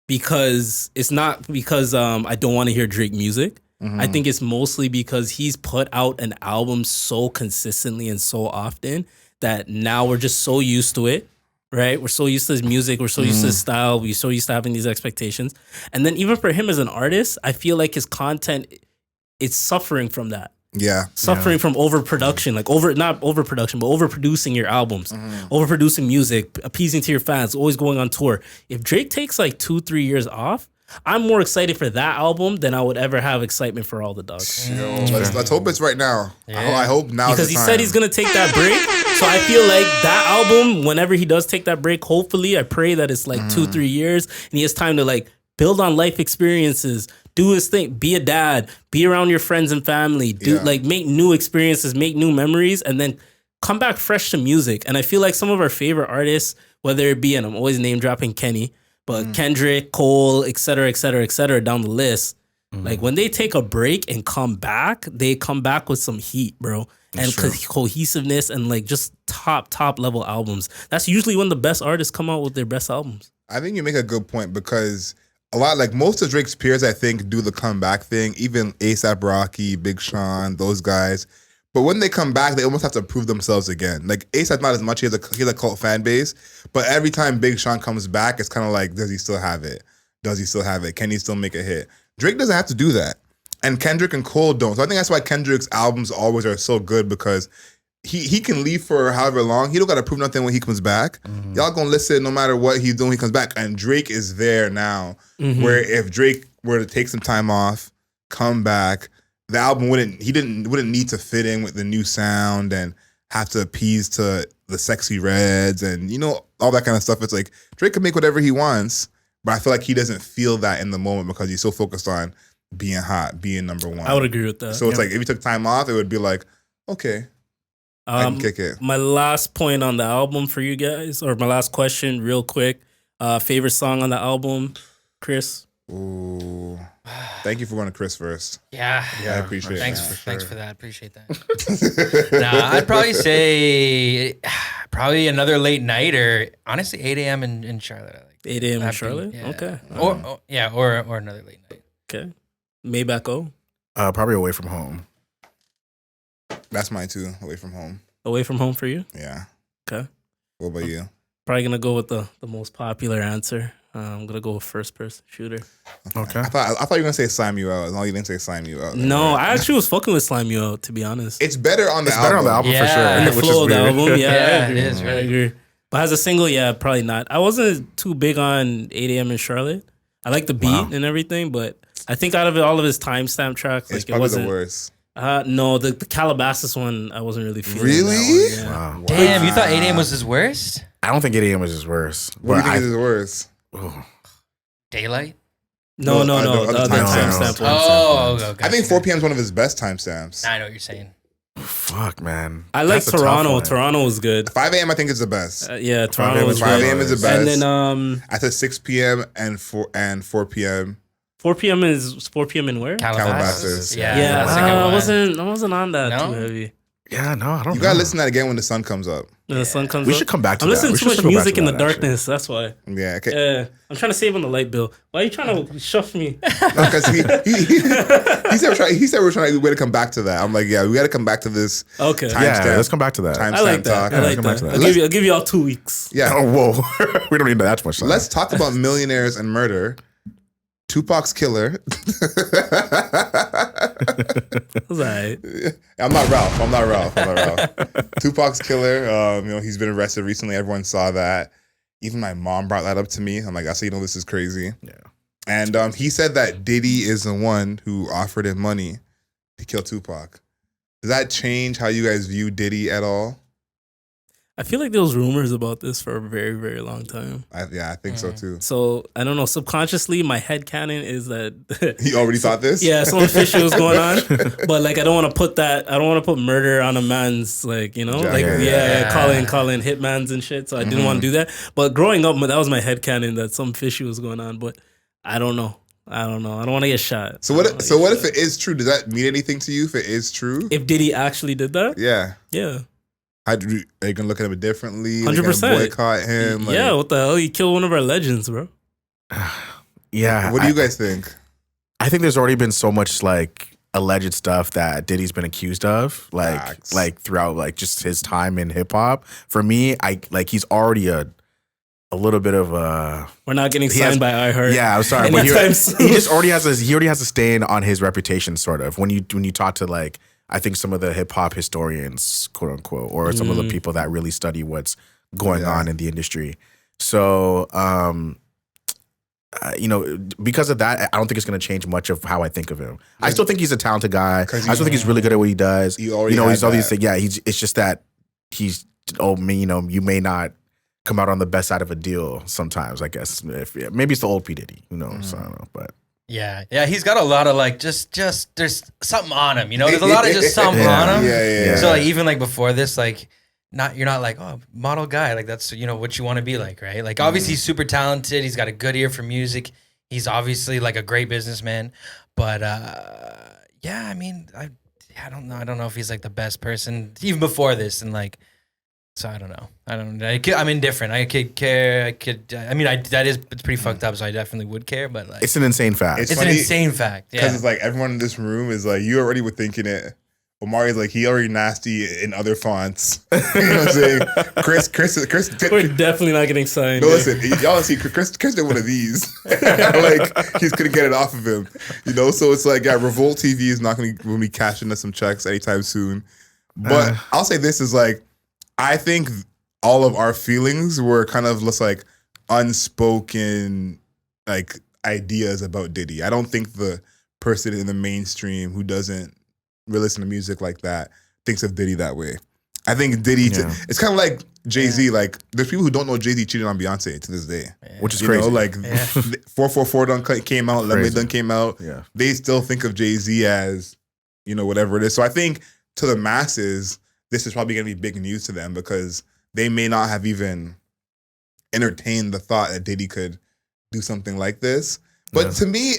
Because it's not because I don't want to hear Drake music. I think it's mostly because he's put out an album so consistently and so often that now we're just so used to it. Right? We're so used to his music. We're so used to his style. We're so used to having these expectations. And then even for him as an artist, I feel like his content, it's suffering from that. Yeah. Suffering from overproduction, not overproduction, but overproducing your albums, overproducing music, appeasing to your fans, always going on tour. If Drake takes like 2-3 years off, I'm more excited for that album than I would ever have excitement for All the Dogs. Let's hope it's right now. Yeah. I hope now. Because he said he's going to take that break. So I feel like that album, whenever he does take that break, hopefully, I pray that it's like 2-3 years and he has time to like build on life experiences, do his thing, be a dad, be around your friends and family, make new experiences, make new memories, and then come back fresh to music. And I feel like some of our favorite artists, whether it be, and I'm always name dropping Kenny, but Kendrick, Cole, et cetera, down the list. Like when they take a break and come back, they come back with some heat, bro. And cohesiveness and like just top level albums. That's usually when the best artists come out with their best albums. I think you make a good point because a lot, like most of Drake's peers, I think, do the comeback thing. Even A$AP Rocky, Big Sean, those guys. But when they come back, they almost have to prove themselves again. Like A$AP not as much. He has a cult fan base. But every time Big Sean comes back, it's kind of like, does he still have it? Can he still make a hit? Drake doesn't have to do that. And Kendrick and Cole don't. So I think that's why Kendrick's albums always are so good because he can leave for however long. He don't got to prove nothing when he comes back. Y'all gonna listen no matter what he's doing when he comes back. And Drake is there now where if Drake were to take some time off, come back, the album wouldn't need to fit in with the new sound and have to appease to the sexy reds and all that kind of stuff. It's like Drake can make whatever he wants, but I feel like he doesn't feel that in the moment because he's so focused on being hot, being number one. I would agree with that. So it's like if he took time off, it would be like, okay, I can kick it. My last point on the album for you guys, or my last question real quick, favorite song on the album, Chris? Ooh. Thank you for going to Chris first. Yeah, I appreciate it. Thanks for that. Appreciate that. I'd probably say another late night or honestly 8 a.m. in Charlotte. I like 8 a.m. in Charlotte? Yeah. Okay. Or another late night. Okay. Maybach O? Probably Away From Home. That's mine too, Away From Home. Away From Home for you? Yeah. Okay. What about you? Probably going to go with the most popular answer. I'm going to go with first person shooter. Okay. I thought you were going to say Slime You Out. No, you didn't say Slime You Out. No, I actually was fucking with Slime You Out, to be honest. It's better on the album. Better on the album for sure. And the flow of the album, yeah, it is. Right? I agree. But as a single, probably not. I wasn't too big on 8 a.m. in Charlotte. I like the beat and everything, but I think out of all of his timestamp tracks, it's probably the worst. No, the Calabasas one, I wasn't really feeling. Really? That one, Wow. Damn, you thought 8 a.m. was his worst? I don't think 8 a.m. was his worst. What do you think is his worst? Daylight? No. The other timestamp one. Oh, okay. I think 4 p.m. is one of his best timestamps. I know what you're saying. Fuck, man. I like Toronto. Toronto was good. 5 a.m. I think is the best. Yeah, Toronto was 5 good. a.m. is the best. And then I said 6 p.m. and 4 p.m. 4 p.m. is 4 p.m. in where? Calabasas. Yeah. I wasn't on that too heavy. Yeah, no, I don't know. You gotta listen to that again when the sun comes up. The sun comes We up. should come back to I'm that. listening We to should much circle back music to in the that, actually. darkness. That's why. Yeah, okay. I'm trying to save on the light bill. Why are you trying to shove me? Because he said we're trying to come back to that. I'm like, yeah, we got to come back to this. Okay. Yeah, let's come back to that. I like that. I like that. I'll give you all 2 weeks. Yeah. Oh, whoa. We don't need that much time. Let's talk about millionaires and murder. Tupac's killer. That's all right. I'm not Ralph. Tupac's killer. He's been arrested recently. Everyone saw that. Even my mom brought that up to me. I'm like, I say, this is crazy. Yeah. And he said that Diddy is the one who offered him money to kill Tupac. Does that change how you guys view Diddy at all? I feel like there was rumors about this for a very, very long time. I think so too. So I don't know. Subconsciously, my headcanon is that He already thought this. Yeah, something fishy was going on. But like, I don't want to put that. I don't want to put murder on a man's calling hitmans and shit. So I didn't want to do that. But growing up, that was my headcanon that something fishy was going on. But I don't know. I don't want to get shot. So what if it is true? Does that mean anything to you? If it is true, if Diddy actually did that, yeah. Are you gonna look at him differently? 100%. Boycott him? Yeah, what the hell? He killed one of our legends, bro. Yeah. What do you guys think? I think there's already been so much like alleged stuff that Diddy's been accused of, like throughout like just his time in hip hop. For me, he's already a little bit of a. We're not getting signed by iHeart. Yeah, I'm sorry, but he already has a stain on his reputation, sort of. When you talk to like. I think some of the hip hop historians, quote unquote, or some of the people that really study what's going on in the industry. So, because of that, I don't think it's going to change much of how I think of him. I still think he's a talented guy. I still think he's really good at what he does. He's all these things. Yeah, it's just that you may not come out on the best side of a deal sometimes. I guess maybe it's the old P Diddy. Who knows? I don't know, but. Yeah, he's got a lot of like just there's something on him, There's a lot of just something on him. Yeah. So like even like before this, like you're not like, oh, model guy, like that's what you want to be like, right? Like obviously he's super talented, he's got a good ear for music, he's obviously like a great businessman, but I don't know if he's like the best person even before this, and like. So I don't know. I'm indifferent. I could care. It's pretty fucked up. So I definitely would care. But like, it's an insane fact. It's an insane fact. Yeah. Because it's like everyone in this room is like, you already were thinking it. Omari's like, he already nasty in other fonts. You know what I'm saying? Chris. We're definitely not getting signed. No, listen, y'all see, Chris did one of these. Like he's gonna get it off of him. So it's like, Revolt TV is not gonna be cashing us some checks anytime soon. But I'll say this is like. I think all of our feelings were kind of just like unspoken like ideas about Diddy. I don't think the person in the mainstream who doesn't really listen to music like that thinks of Diddy that way. I think Diddy, it's kind of like Jay-Z. Like there's people who don't know Jay-Z cheated on Beyonce to this day. Which is crazy. 444 done came out, Lemonade done came out. Yeah. They still think of Jay-Z as, whatever it is. So I think to the masses, this is probably going to be big news to them because they may not have even entertained the thought that Diddy could do something like this. But to me,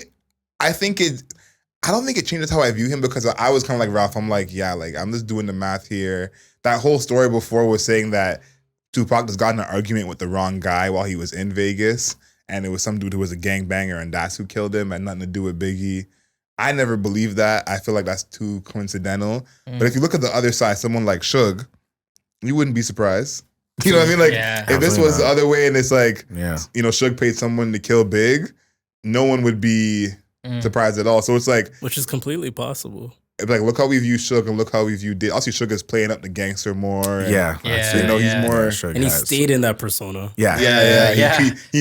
I don't think it changes how I view him because I was kind of like Ralph. I'm like, I'm just doing the math here. That whole story before was saying that Tupac just got in an argument with the wrong guy while he was in Vegas. And it was some dude who was a gangbanger and that's who killed him and nothing to do with Biggie. I never believed that. I feel like that's too coincidental. But if you look at the other side, someone like Suge, you wouldn't be surprised. You know what I mean? Like, if this was the other way and it's like, Suge paid someone to kill Big, no one would be surprised at all. So it's like... Which is completely possible. It's like, look how we view Suge and look how we view Diddy. Also, Suge is playing up the gangster more. And, he's more... And he stayed in that persona. He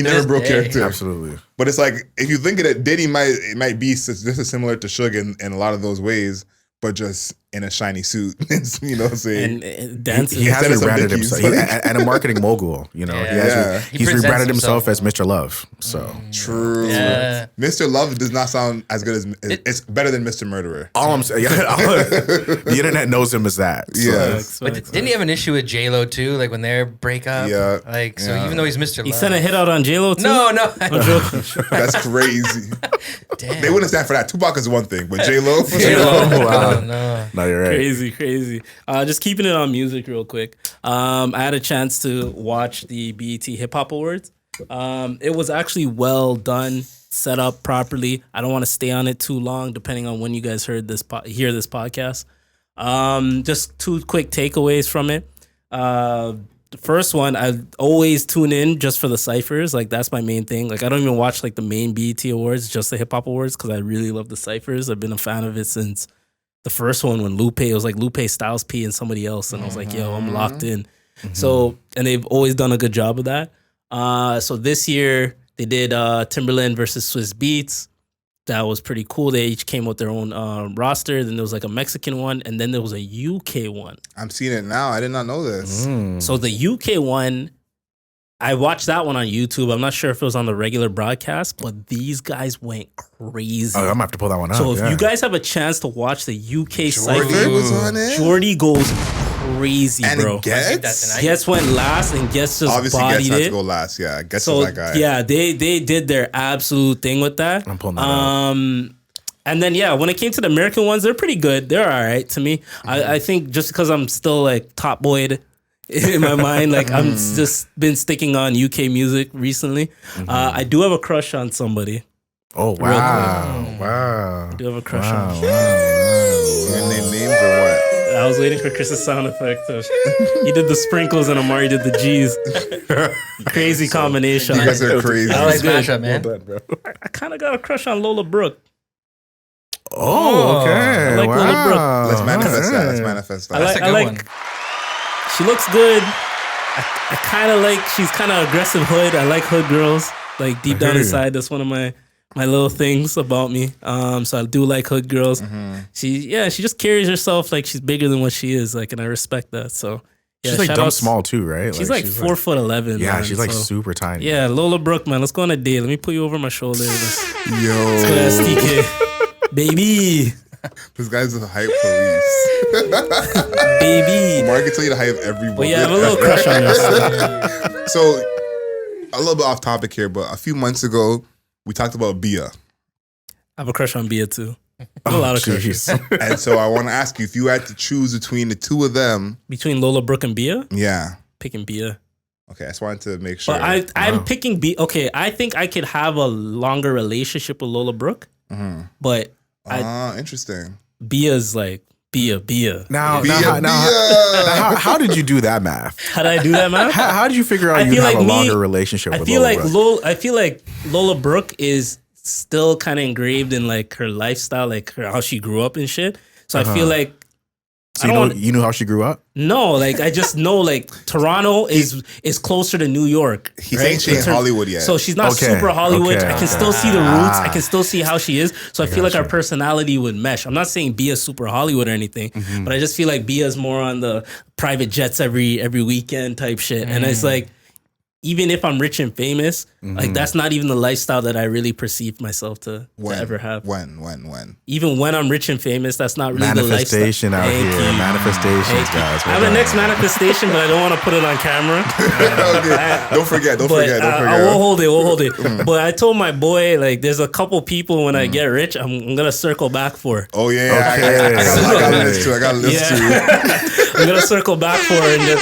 never broke character. Absolutely. But it's like, if you think of it, Diddy might be just as similar to Suge in a lot of those ways, but just in a shiny suit. You know what I'm saying? And dancing. He has rebranded himself. And a marketing mogul, He's rebranded himself as Mr. Love. So true. Yeah. Mr. Love does not sound as good as it's better than Mr. Murderer. All I'm saying, the internet knows him as that. So. Yeah. But didn't he have an issue with J-Lo too? Like when their breakup? Yeah. Like so even though he's Mr. Love. He sent a hit out on J-Lo too? No. That's crazy. Damn. They wouldn't stand for that. Tupac is one thing, but J-Lo? Wow. No, you're right. Crazy. Just keeping it on music real quick. I had a chance to watch the BET Hip Hop Awards. It was actually well done, set up properly. I don't want to stay on it too long, depending on when you guys hear this podcast. Just 2 quick takeaways from it. The first one, I always tune in just for the ciphers. Like, that's my main thing. Like, I don't even watch like the main BET Awards, just the Hip Hop Awards, because I really love the ciphers. I've been a fan of it since the first one when it was like Lupe, Styles P, and somebody else, and I was like, yo, I'm locked in. So, and they've always done a good job of that. So this year they did Timberland versus Swiss Beats. That was pretty cool. They each came with their own roster. Then there was like a Mexican one, and then there was a UK one. I'm seeing it now. I did not know this. So the UK one, I watched that one on YouTube. I'm not sure if it was on the regular broadcast, but these guys went crazy. Oh, I'm gonna have to pull that one up. So if you guys have a chance to watch the UK Jordy was on it. Jordy goes crazy, and bro. Gets went last, and Gets just obviously bodied Gets had it. to go last. Yeah, Gets So is that guy. yeah, they did their absolute thing with that. I'm pulling that up. And then when it came to the American ones, they're pretty good. They're all right to me. I think just because I'm still like top boyed in my mind, like I'm just been sticking on UK music recently. I do have a crush on somebody. Oh wow! I do have a crush on. Your names or what? I was waiting for Chris's sound effect. He did the sprinkles and Omari did the G's. Crazy combination. You guys are crazy. I like smash up, man. Well done, bro. I kind of got a crush on Lola Brooke. Oh, okay. I like Lola Brooke. Let's manifest that. Let's manifest that. That's a good one. She looks good. I kind of like, she's kind of aggressive hood. I like hood girls. Like deep down inside, that's one of my little things about me. So I do like hood girls. She just carries herself like she's bigger than what she is. Like, and I respect that. So yeah, she's like dumb small too, right? She's like 4'11". Yeah, man, she's like super tiny. Yeah, Lola Brooke, man. Let's go on a date. Let me put you over my shoulder. Let's Yo, go to STK. Baby. This guy's the hype police. Baby. Mark can tell you the hype every woman. But yeah, I have a little crush on her. So, a little bit off topic here, but a few months ago, we talked about Bia. I have a crush on Bia too. A lot of crushes. And so I want to ask you, if you had to choose between the two of them. Between Lola Brooke and Bia? Yeah. Picking Bia. Okay, I just wanted to make sure. But I'm picking Bia. Okay, I think I could have a longer relationship with Lola Brooke. But interesting. Bia's like, Bia. Now, how did you do that math? How did I do that math? How did you figure out you have a longer relationship with Lola Brooke? I feel like Lola Brooke is still kind of engraved in like her lifestyle, like how she grew up and shit. So I feel like So you knew how she grew up? No, like I just know like Toronto is closer to New York. He ain't she in Hollywood yet. So she's not super Hollywood. I can still see the roots. I can still see how she is. So I feel like our personality would mesh. I'm not saying Bia's super Hollywood or anything, but I just feel like Bia's more on the private jets every weekend type shit. And it's like, even if I'm rich and famous, like that's not even the lifestyle that I really perceive myself to ever have. When? Even when I'm rich and famous, that's not really manifestation the lifestyle. Manifestation out here. Manifestations, guys. I have a next manifestation, but I don't want to put it on camera. Okay. Don't forget. We'll hold it. But I told my boy, like, there's a couple people when I get rich, I'm going to circle back for. Oh, yeah. Okay. I got a list too. I'm going to circle back for and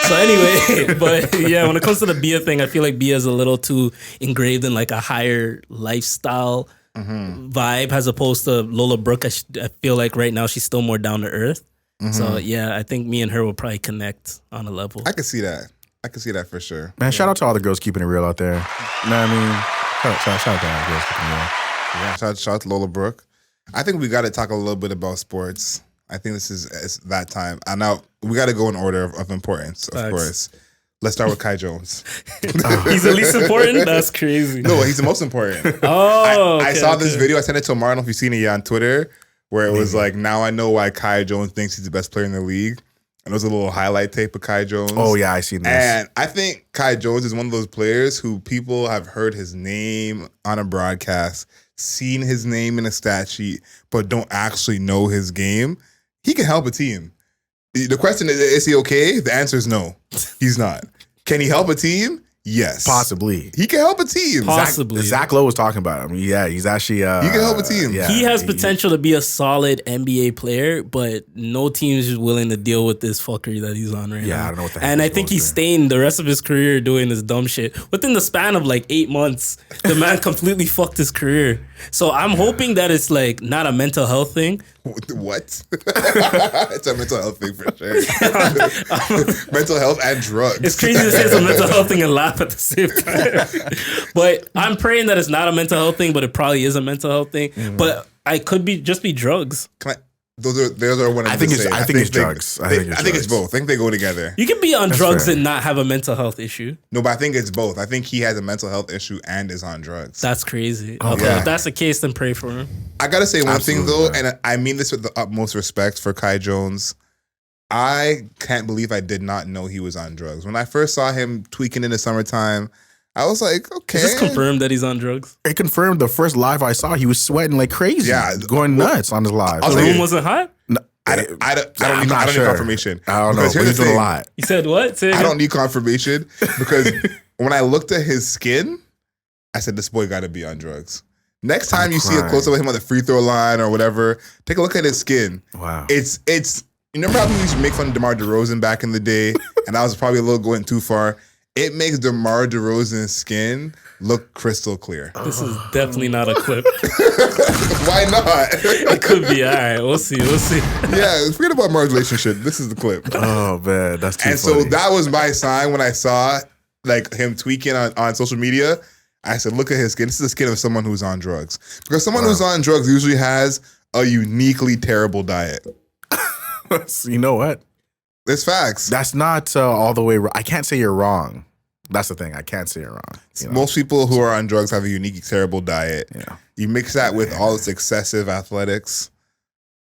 So anyway, but yeah, when it comes to the Bia thing, I feel like Bia is a little too engraved in like a higher lifestyle vibe as opposed to Lola Brooke. I feel like right now she's still more down to earth. So yeah, I think me and her will probably connect on a level. I can see that for sure. Man, shout out to all the girls keeping it real out there. You know what I mean? Shout out to all the girls keeping it real. Yeah, shout out to Lola Brooke. I think we got to talk a little bit about sports. I think this is that time. And now we got to go in order of importance, of course. Let's start with Kai Jones. He's the least important? That's crazy. No, he's the most important. I saw this video. I sent it to Omari. I don't know if you've seen it on Twitter, where it was like, now I know why Kai Jones thinks he's the best player in the league. And there was a little highlight tape of Kai Jones. Oh, yeah, I seen this. And I think Kai Jones is one of those players who people have heard his name on a broadcast, seen his name in a stat sheet, but don't actually know his game. He can help a team. The question is he okay? The answer is no. He's not. Can he help a team? Yes. Possibly. He can help a team. Possibly. Zach Lowe was talking about him. Yeah, he's actually... he can help a team. Yeah, he has potential to be a solid NBA player, but no team is willing to deal with this fuckery that he's on right now. Yeah, I don't know what the heck And I think he's staying the rest of his career doing this dumb shit. Within the span of like 8 months, the man completely fucked his career. So I'm hoping that it's like not a mental health thing. What? It's a mental health thing for sure. Mental health and drugs. It's crazy to say it's a mental health thing and laugh at the same time. But I'm praying that it's not a mental health thing, but it probably is a mental health thing. Mm-hmm. But I could be drugs. Those are one of I think it's drugs. I think it's both. I think they go together. You can be on drugs and not have a mental health issue. No, but I think it's both. I think he has a mental health issue and is on drugs. That's crazy. Okay, if that's the case, then pray for him. I gotta say one thing though, and I mean this with the utmost respect for Kai Jones. I can't believe I did not know he was on drugs. When I first saw him tweaking in the summertime, I was like, okay. Is this confirmed that he's on drugs? It confirmed the first live I saw, he was sweating like crazy. Yeah. Going nuts on his live. The room wasn't hot? No, I don't need confirmation. I don't know. But he's doing a lot. You said what? I don't need confirmation because when I looked at his skin, I said, this boy got to be on drugs. Next time you see a close-up of him on the free throw line or whatever, take a look at his skin. Wow. It's you remember how we used to make fun of DeMar DeRozan back in the day? And I was probably a little going too far. It makes DeMar DeRozan's skin look crystal clear. This is definitely not a clip. Why not? It could be. All right, we'll see. Yeah, forget about Mar's relationship. This is the clip. Oh, man, that's too funny. So that was my sign when I saw like him tweaking on social media. I said, look at his skin. This is the skin of someone who's on drugs. Because someone who's on drugs usually has a uniquely terrible diet. You know what? It's facts. That's not all the way. I can't say you're wrong. That's the thing. I can't say you're wrong. You know? Most people who are on drugs have a unique, terrible diet. Yeah. You mix that with all this excessive athletics.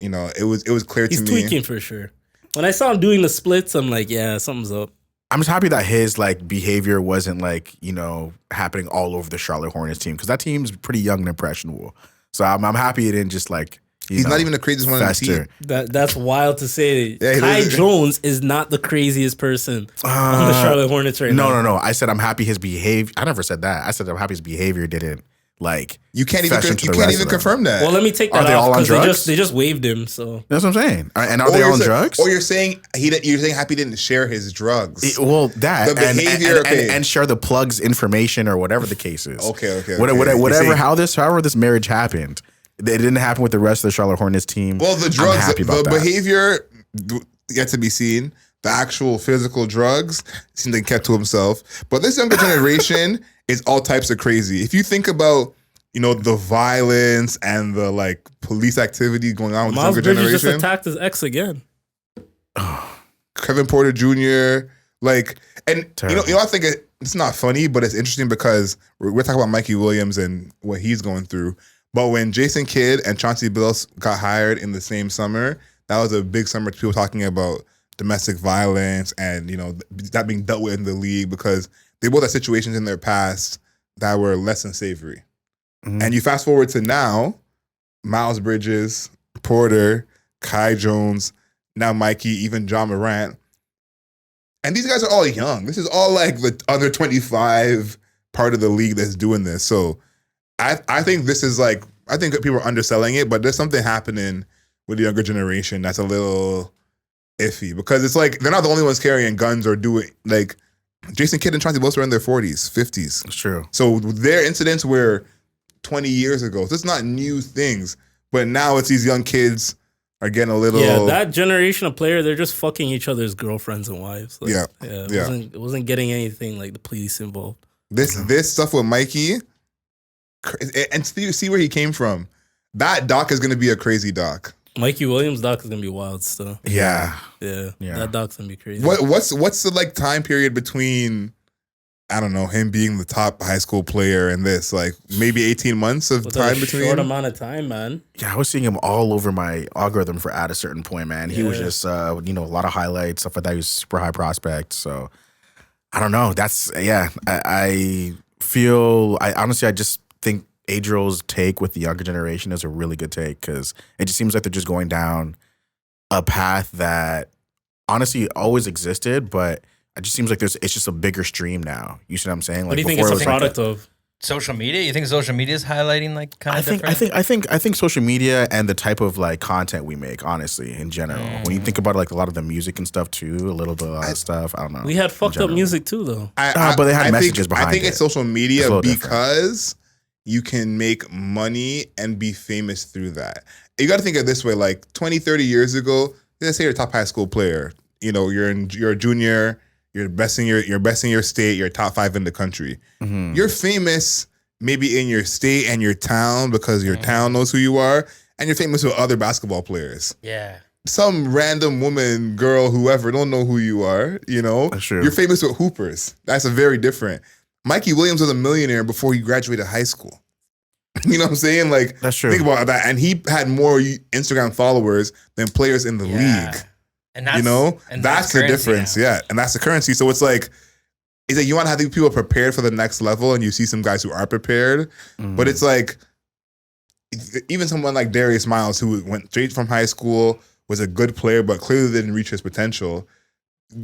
You know, it was clear to me. He's tweaking for sure. When I saw him doing the splits, I'm like, yeah, something's up. I'm just happy that his like behavior wasn't like, you know, happening all over the Charlotte Hornets team because that team's pretty young and impressionable. So I'm happy it didn't just like. He's not even the craziest one on the team. That's wild to say. Yeah, Kai Jones is not the craziest person on the Charlotte Hornets right now. No. I said I'm happy his behavior. I never said that. I said I'm happy his behavior didn't like. You can't even confirm that. Well, let me take that off because they just waived him. So that's what I'm saying. And are they all on drugs? Or you're saying Happy didn't share his drugs? The behavior and share the plug's information or whatever the case is. Okay. Whatever. However this marriage happened. It didn't happen with the rest of the Charlotte Hornets team. Well, the drugs, the behavior yet to be seen. The actual physical drugs seemed like kept to himself. But this younger generation is all types of crazy. If you think about, you know, the violence and the like police activity going on with the younger generation. Just attacked his ex again. Kevin Porter Jr. I think it's not funny, but it's interesting because we're talking about Mikey Williams and what he's going through. But when Jason Kidd and Chauncey Billups got hired in the same summer, that was a big summer to people talking about domestic violence and, you know, that being dealt with in the league because they both had situations in their past that were less than savory. Mm-hmm. And you fast forward to now, Miles Bridges, Porter, Kai Jones, now Mikey, even John Morant. And these guys are all young. This is all like the under 25 part of the league that's doing this. So I think this is like, I think people are underselling it, but there's something happening with the younger generation that's a little iffy because it's like they're not the only ones carrying guns or doing like Jason Kidd and Chauncey Billups are in their 40s, 50s. That's true. So their incidents were 20 years ago. So it's not new things, but now it's these young kids are getting a little. Yeah, that generation of player, they're just fucking each other's girlfriends and wives. Like, it wasn't getting anything like the police involved. This stuff with Mikey. And see where he came from. That doc is going to be a crazy doc. Mikey Williams doc is going to be wild still. Yeah. That doc's going to be crazy. What's the like time period between, I don't know, him being the top high school player and this? Like maybe 18 months of time between? Short amount of time, man. Yeah, I was seeing him all over my algorithm for at a certain point, man. He was just, a lot of highlights, stuff like that. He was super high prospect. So I don't know. I just think Adriel's take with the younger generation is a really good take because it just seems like they're just going down a path that honestly always existed, but it just seems like it's just a bigger stream now. You see what I'm saying? Like, what do you think it's a product of? Social media? You think social media is highlighting like kind of different? I think social media and the type of like content we make, honestly, in general. When you think about like a lot of the music and stuff too, a lot of stuff. I don't know. We had fucked up music too, though. But they had messages behind it. I think it's social media because you can make money and be famous through that. You got to think of it this way: like 20, 30 years ago, let's say you're a top high school player. You know, you're a junior. You're best in your state. You're top 5 in the country. Mm-hmm. You're famous maybe in your state and your town because your town knows who you are, and you're famous with other basketball players. Yeah. Some random woman, girl, whoever don't know who you are. You know, that's true. You're famous with hoopers. That's a very different. Mikey Williams was a millionaire before he graduated high school. You know what I'm saying? Like, that's true. Think about that, and he had more Instagram followers than players in the league. And that's, that's the difference. Now. Yeah. And that's the currency. So it's like you want to have these people prepared for the next level, and you see some guys who are prepared. But it's like, even someone like Darius Miles, who went straight from high school, was a good player, but clearly didn't reach his potential.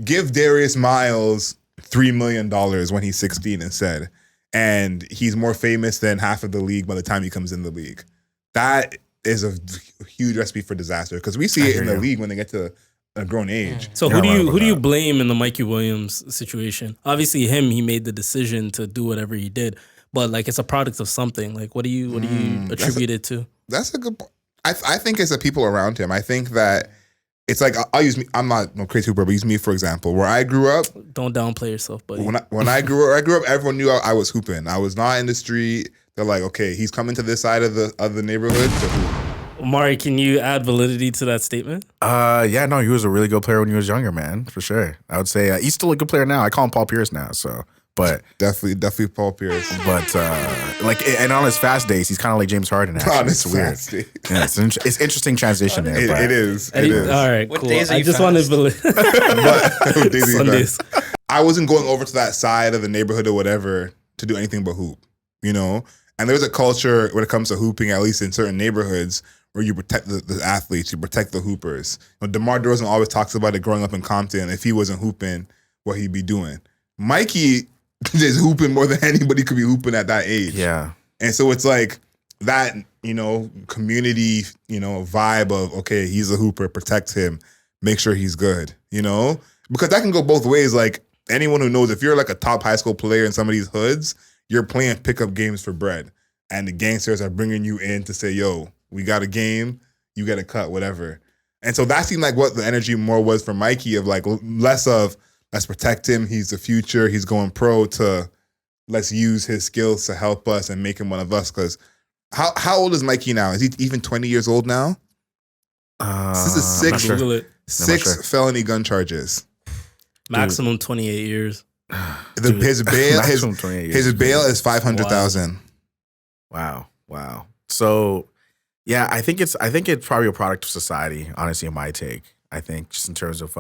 Give Darius Miles $3 million when he's 16 instead. And he's more famous than half of the league by the time he comes in the league. That is a huge recipe for disaster, because we see it in the league when they get to a grown age. So who do you blame in the Mikey Williams situation? Obviously he made the decision to do whatever he did, but like it's a product of something. Like what do you attribute it to? That's a good point. I think it's the people around him. I think that it's like, I'll use me. I'm not no crazy hooper, but use me for example. Where I grew up, don't downplay yourself, buddy. When I grew up, everyone knew I was hooping. I was not in the street. They're like, okay, he's coming to this side of the neighborhood to hoop. Omari, can you add validity to that statement? Yeah, no, he was a really good player when he was younger, man, for sure. I would say he's still a good player now. I call him Paul Pierce now, so. But definitely Paul Pierce. But and on his fast days, he's kind of like James Harden. Actually. On his it's weird. Yeah, it's interesting transition there. It is. All right, what cool. days are you I just fast? wanted to Sundays. I wasn't going over to that side of the neighborhood or whatever to do anything but hoop, you know. And there's a culture when it comes to hooping, at least in certain neighborhoods, where you protect the athletes, you protect the hoopers. You know, DeMar DeRozan always talks about it growing up in Compton. If he wasn't hooping, what he'd be doing. Mikey is hooping more than anybody could be hooping at that age. Yeah. And so it's like that, you know, community, you know, vibe of, okay, he's a hooper, protect him, make sure he's good, you know? Because that can go both ways. Like, anyone who knows, if you're like a top high school player in some of these hoods, you're playing pickup games for bread. And the gangsters are bringing you in to say, yo, we got a game, you get a cut, whatever. And so that seemed like what the energy more was for Mikey, of like less of let's protect him, he's the future, he's going pro, to let's use his skills to help us and make him one of us. Because how old is Mikey now? Is he even 20 years old now? This is six felony gun charges. Maximum 28 years. His bail is $500,000. Wow. So yeah, I think it's probably a product of society, honestly, in my take. I think just in terms of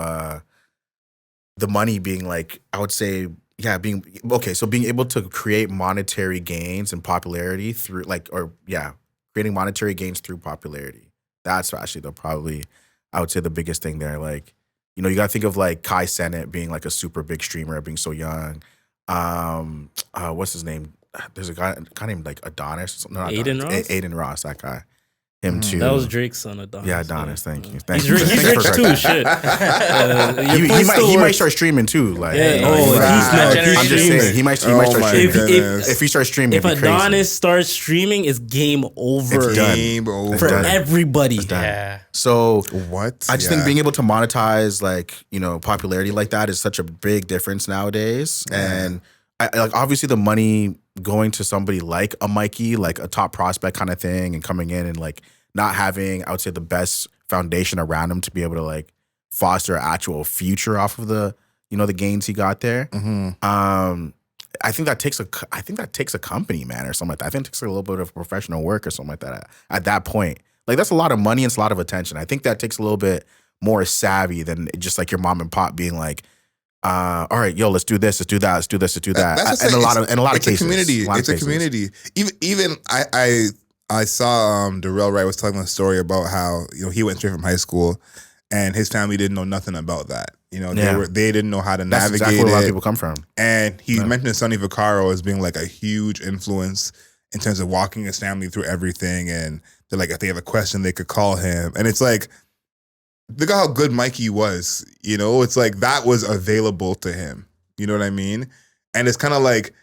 the money being like, I would say, yeah, being able to create monetary gains and popularity through creating monetary gains through popularity. That's actually I would say the biggest thing there. Like, you know, you got to think of like Kai Cenat being like a super big streamer, being so young. What's his name? There's a guy named like Adonis. No, Aiden Ross? Aiden Ross, that guy. Him too. That was Drake's son, Adonis. Yeah, Adonis. Thank you. He's rich too. Shit. He might start streaming too. Like, I'm just saying, he might start streaming. If he starts streaming, if Adonis starts streaming, it's game over. It's game over for everybody. Yeah. So what? I just think being able to monetize, like, you know, popularity like that is such a big difference nowadays. Yeah. And like obviously the money going to somebody like a Mikey, like a top prospect kind of thing, and coming in and like not having, I would say, the best foundation around him to be able to like foster an actual future off of the, you know, the gains he got there. Mm-hmm. I think that takes a company, man, or something like that. I think it takes a little bit of professional work or something like that at that point. Like, that's a lot of money and it's a lot of attention. I think that takes a little bit more savvy than just like your mom and pop being like, all right, yo, let's do this, let's do that, let's do this, let's do that. And a lot of cases. It's a community. Even I saw Darrell Wright was telling a story about how, you know, he went straight from high school and his family didn't know nothing about that. You know, they didn't know how to navigate exactly where it. a lot of people come from. And he mentioned Sonny Vaccaro as being like a huge influence in terms of walking his family through everything. And they're like, if they have a question, they could call him. And it's like, look at how good Mikey was. You know, it's like that was available to him. You know what I mean? And it's kind of like,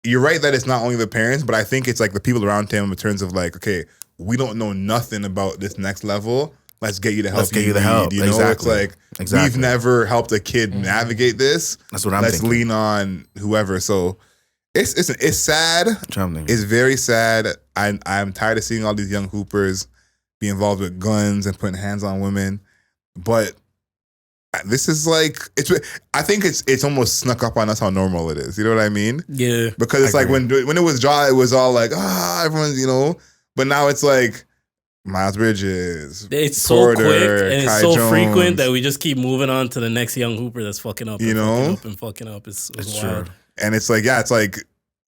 you're right that it's not only the parents, but I think it's like the people around him in terms of like, okay, we don't know nothing about this next level. Let's get you the help. Let's get you the help. You know, exactly. It's like we've never helped a kid navigate this. That's what I'm thinking. Let's lean on whoever. So it's sad. It's very sad. I'm tired of seeing all these young hoopers be involved with guns and putting hands on women. But this is like I think it's almost snuck up on us how normal it is. You know what I mean? Yeah. Because it's like when it was Jaw, it was all like everyone's, you know. But now it's like Miles Bridges. It's Porter, so quick and it's Kai so Jones. frequent that we just keep moving on to the next young hooper that's fucking up. You know, fucking up. It's true. And it's like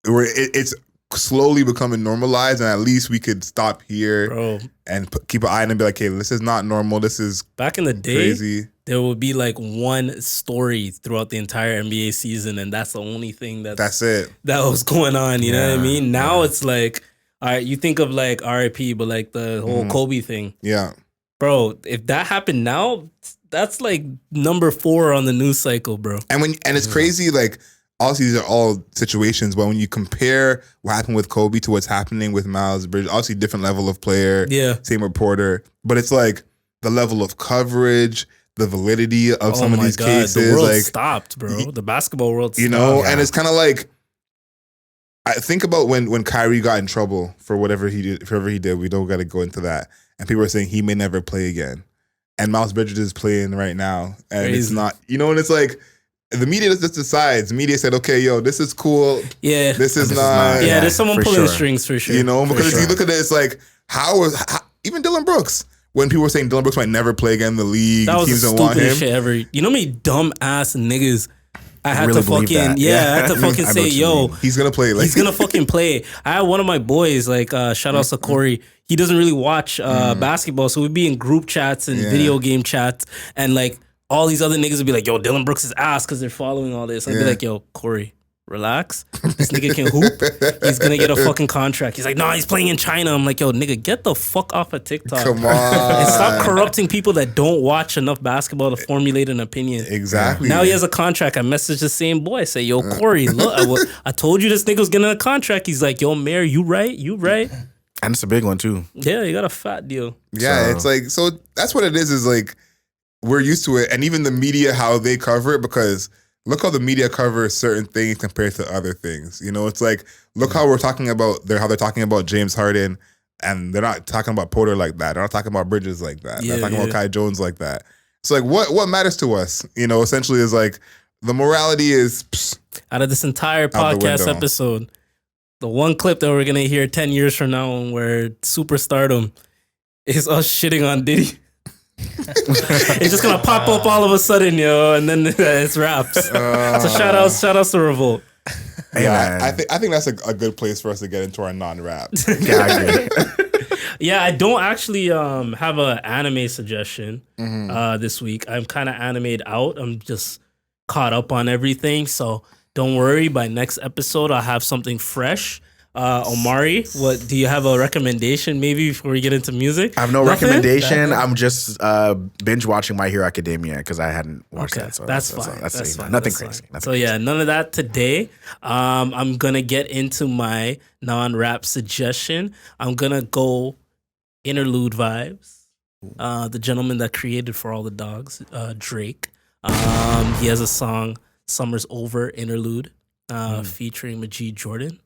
it's slowly becoming normalized, and at least we could stop here, bro, and keep an eye on it and be like, hey, this is not normal. This is back in the day. Crazy. There would be like one story throughout the entire NBA season, and that's the only thing that's it. That was going on. You know what I mean? Now it's like, all right, you think of like RIP, but like the whole Kobe thing. Yeah. Bro, if that happened now, that's like number 4 on the news cycle, bro. And it's crazy, like, obviously these are all situations, but when you compare what happened with Kobe to what's happening with Miles Bridges, obviously different level of player, same reporter, but it's like the level of coverage, the validity of some of these cases. The world like stopped, bro. The basketball world stopped. You know, and it's kind of like, I think about when Kyrie got in trouble for whatever he did. We don't got to go into that. And people are saying he may never play again. And Miles Bridges is playing right now. And It's not, you know, and it's like, the media just decides. The media said, okay, yo, this is cool. Yeah. This is not. Yeah, there's someone pulling strings for sure. You know, because if you look at it, it's like, how even Dylan Brooks, when people were saying Dylan Brooks might never play again in the league, that was teams the don't want him. Shit ever. You know how many dumb ass niggas I had really to fucking I had to fucking say, yo, he's gonna play. Like, he's gonna fucking play. I had one of my boys, like shout out to Corey. He doesn't really watch basketball, so we'd be in group chats and video game chats, and like all these other niggas would be like, yo, Dylan Brooks is ass because they're following all this. I'd be like, yo, Corey, relax. This nigga can hoop. He's gonna get a fucking contract. He's like, nah, he's playing in China. I'm like, yo, nigga, get the fuck off of TikTok. Come on. And stop corrupting people that don't watch enough basketball to formulate an opinion. Exactly. Now he has a contract. I messaged the same boy. I say, yo, Corey, look, I told you this nigga was getting a contract. He's like, yo, Mayor, you right? And it's a big one too. Yeah, you got a fat deal. Yeah, it's like, so that's what it is like, we're used to it. And even the media, how they cover it, because look how the media covers certain things compared to other things. You know, it's like, look how we're talking about, how they're talking about James Harden, and they're not talking about Porter like that. They're not talking about Bridges like that. They're talking about Kai Jones like that. It's like, what matters to us? You know, essentially is like, the morality is out of this entire podcast episode, the one clip that we're going to hear 10 years from now where superstardom is us shitting on Diddy. It's just gonna pop up all of a sudden, yo, and then it's raps. So shout outs to Revolt. Yeah, I think that's a good place for us to get into our non-rap. Yeah, I agree. Yeah, I don't actually have an anime suggestion this week. I'm kind of animated out. I'm just caught up on everything, so don't worry. By next episode, I'll have something fresh. Omari, what do you have a recommendation maybe before we get into music? I have no recommendation. I'm just binge watching My Hero Academia because I hadn't watched that. So that's fine. That's fine. Nothing crazy. Yeah, none of that today. I'm gonna get into my non-rap suggestion. I'm gonna go interlude vibes. The gentleman that created For All the Dogs, Drake. He has a song "Summer's Over" interlude featuring Majid Jordan.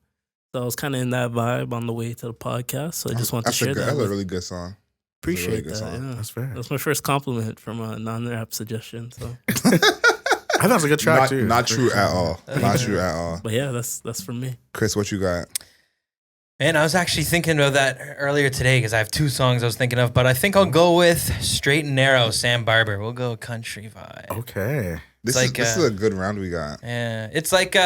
So I was kind of in that vibe on the way to the podcast. So I just want to share that. That's a really good song. Appreciate that. Yeah. That's fair. That's my first compliment from a non-rap suggestion. So I thought it was a good track too. Not true at all. Not true at all. But yeah, that's from me. Chris, what you got? Man, I was actually thinking of that earlier today because I have 2 songs I was thinking of, but I think I'll go with Straight and Narrow, Sam Barber. We'll go country vibe. Okay. This is a good round we got. Yeah. It's like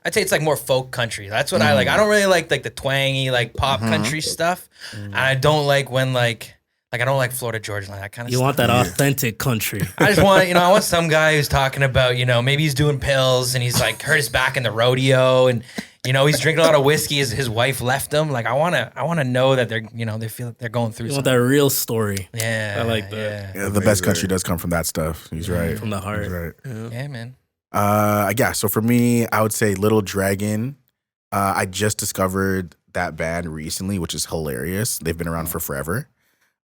I'd say it's like more folk country. That's what I like. I don't really like the twangy like pop country stuff. And I don't like when like Like I don't like Florida Georgia Line. That kind of. You stuff. want that authentic country. I just want, I want some guy who's talking about, maybe he's doing pills and he's like hurt his back in the rodeo and, he's drinking a lot of whiskey. His wife left him. Like I want to know that they're, they feel like they're going through. You something. want that real story. Yeah, I like that. Yeah, the best country does come from that stuff. He's right. From the heart. He's right. Yeah, man. Yeah. So for me, I would say Little Dragon. I just discovered that band recently, which is hilarious. They've been around for forever.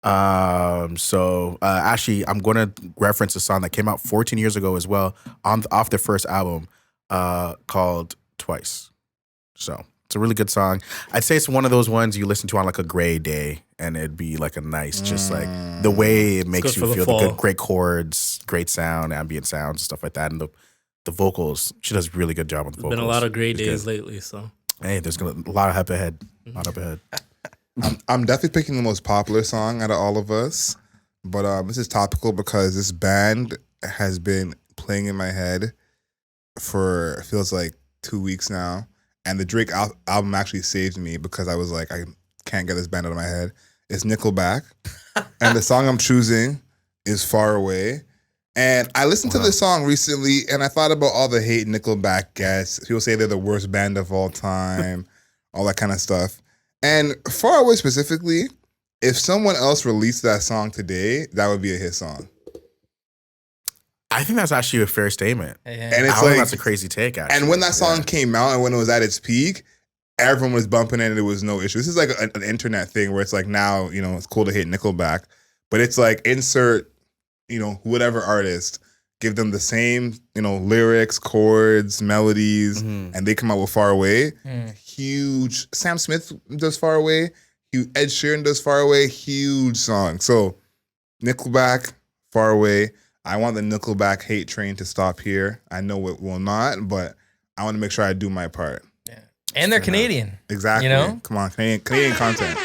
Actually, I'm going to reference a song that came out 14 years ago as well off their first album called Twice. So it's a really good song. I'd say it's one of those ones you listen to on like a gray day and it'd be like a nice, just like the way it makes you feel, the good, great chords, great sound, ambient sounds, stuff like that. And the vocals, she does a really good job on the vocals. Been a lot of great days lately, so. Hey, there's a lot up ahead. A lot up ahead. I'm definitely picking the most popular song out of all of us, but this is topical because this band has been playing in my head for feels like 2 weeks now, and the Drake album actually saved me because I was like, I can't get this band out of my head. It's Nickelback, and the song I'm choosing is Far Away. And I listened to this song recently, and I thought about all the hate Nickelback gets. People say they're the worst band of all time, all that kind of stuff. And Far Away specifically, if someone else released that song today, that would be a hit song. I think that's actually a fair statement. Yeah. And it's that's a crazy take, actually. And when that song came out and when it was at its peak, everyone was bumping it and there was no issue. This is like an internet thing where it's like now, it's cool to hate Nickelback, but it's like insert, whatever artist, give them the same, lyrics, chords, melodies, and they come out with Far Away. Huge. Sam Smith does Far Away. Ed Sheeran does Far Away. Huge song. So Nickelback, Far Away. I want the Nickelback hate train to stop here. I know it will not, but I want to make sure I do my part. Yeah. And they're Canadian. Exactly. Come on, Canadian content.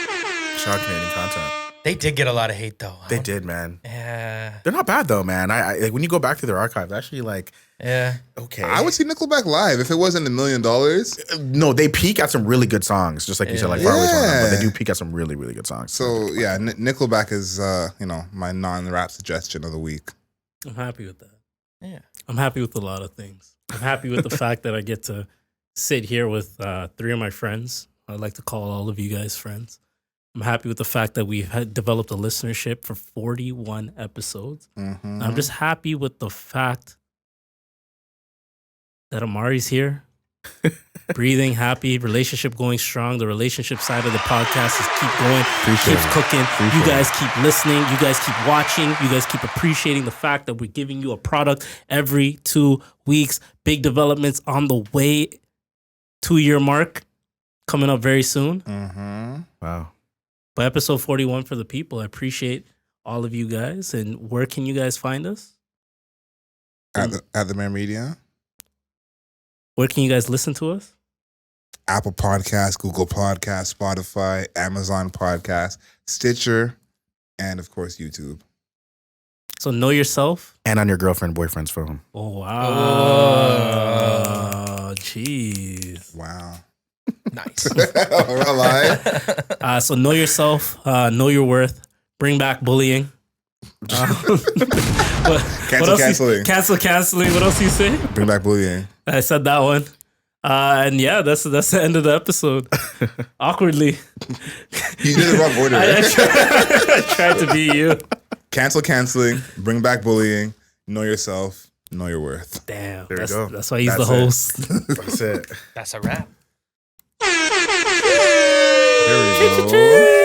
Shout out Canadian content. They did get a lot of hate though. They did, man. Yeah. They're not bad though, man. I like when you go back through their archives, actually yeah. Okay. I would see Nickelback live if it wasn't $1 million. No, they peak at some really good songs, just like you said, like Far Away's one of them, but they do peak at some really, really good songs. So yeah, Nickelback is my non-rap suggestion of the week. I'm happy with that. Yeah. I'm happy with a lot of things. I'm happy with the fact that I get to sit here with 3 of my friends. I'd like to call all of you guys friends. I'm happy with the fact that we've developed a listenership for 41 episodes. Mm-hmm. I'm just happy with the fact that Omari's here, breathing, happy, relationship going strong. The relationship side of the podcast is keep going, keeps cooking. You guys keep listening. You guys keep watching. You guys keep appreciating the fact that we're giving you a product every 2 weeks. Big developments on the way. 2-year mark coming up very soon. Mm-hmm. Wow. But episode 41 for the people. I appreciate all of you guys. And where can you guys find us? At the Mayor Media. Where can you guys listen to us? Apple Podcasts, Google Podcasts, Spotify, Amazon Podcasts, Stitcher, and of course YouTube. So know yourself. And on your girlfriend, boyfriend's phone. Oh, wow. Jeez. Wow. Nice. So know yourself, know your worth, bring back bullying. Canceling. Canceling. What else do you say? Bring back bullying. I said that one. And yeah, that's the end of the episode. Awkwardly. You did the wrong order. I tried to be you. Canceling, bring back bullying, know yourself, know your worth. Damn. There we go. That's why he's the host. That's it. That's a wrap. There we go.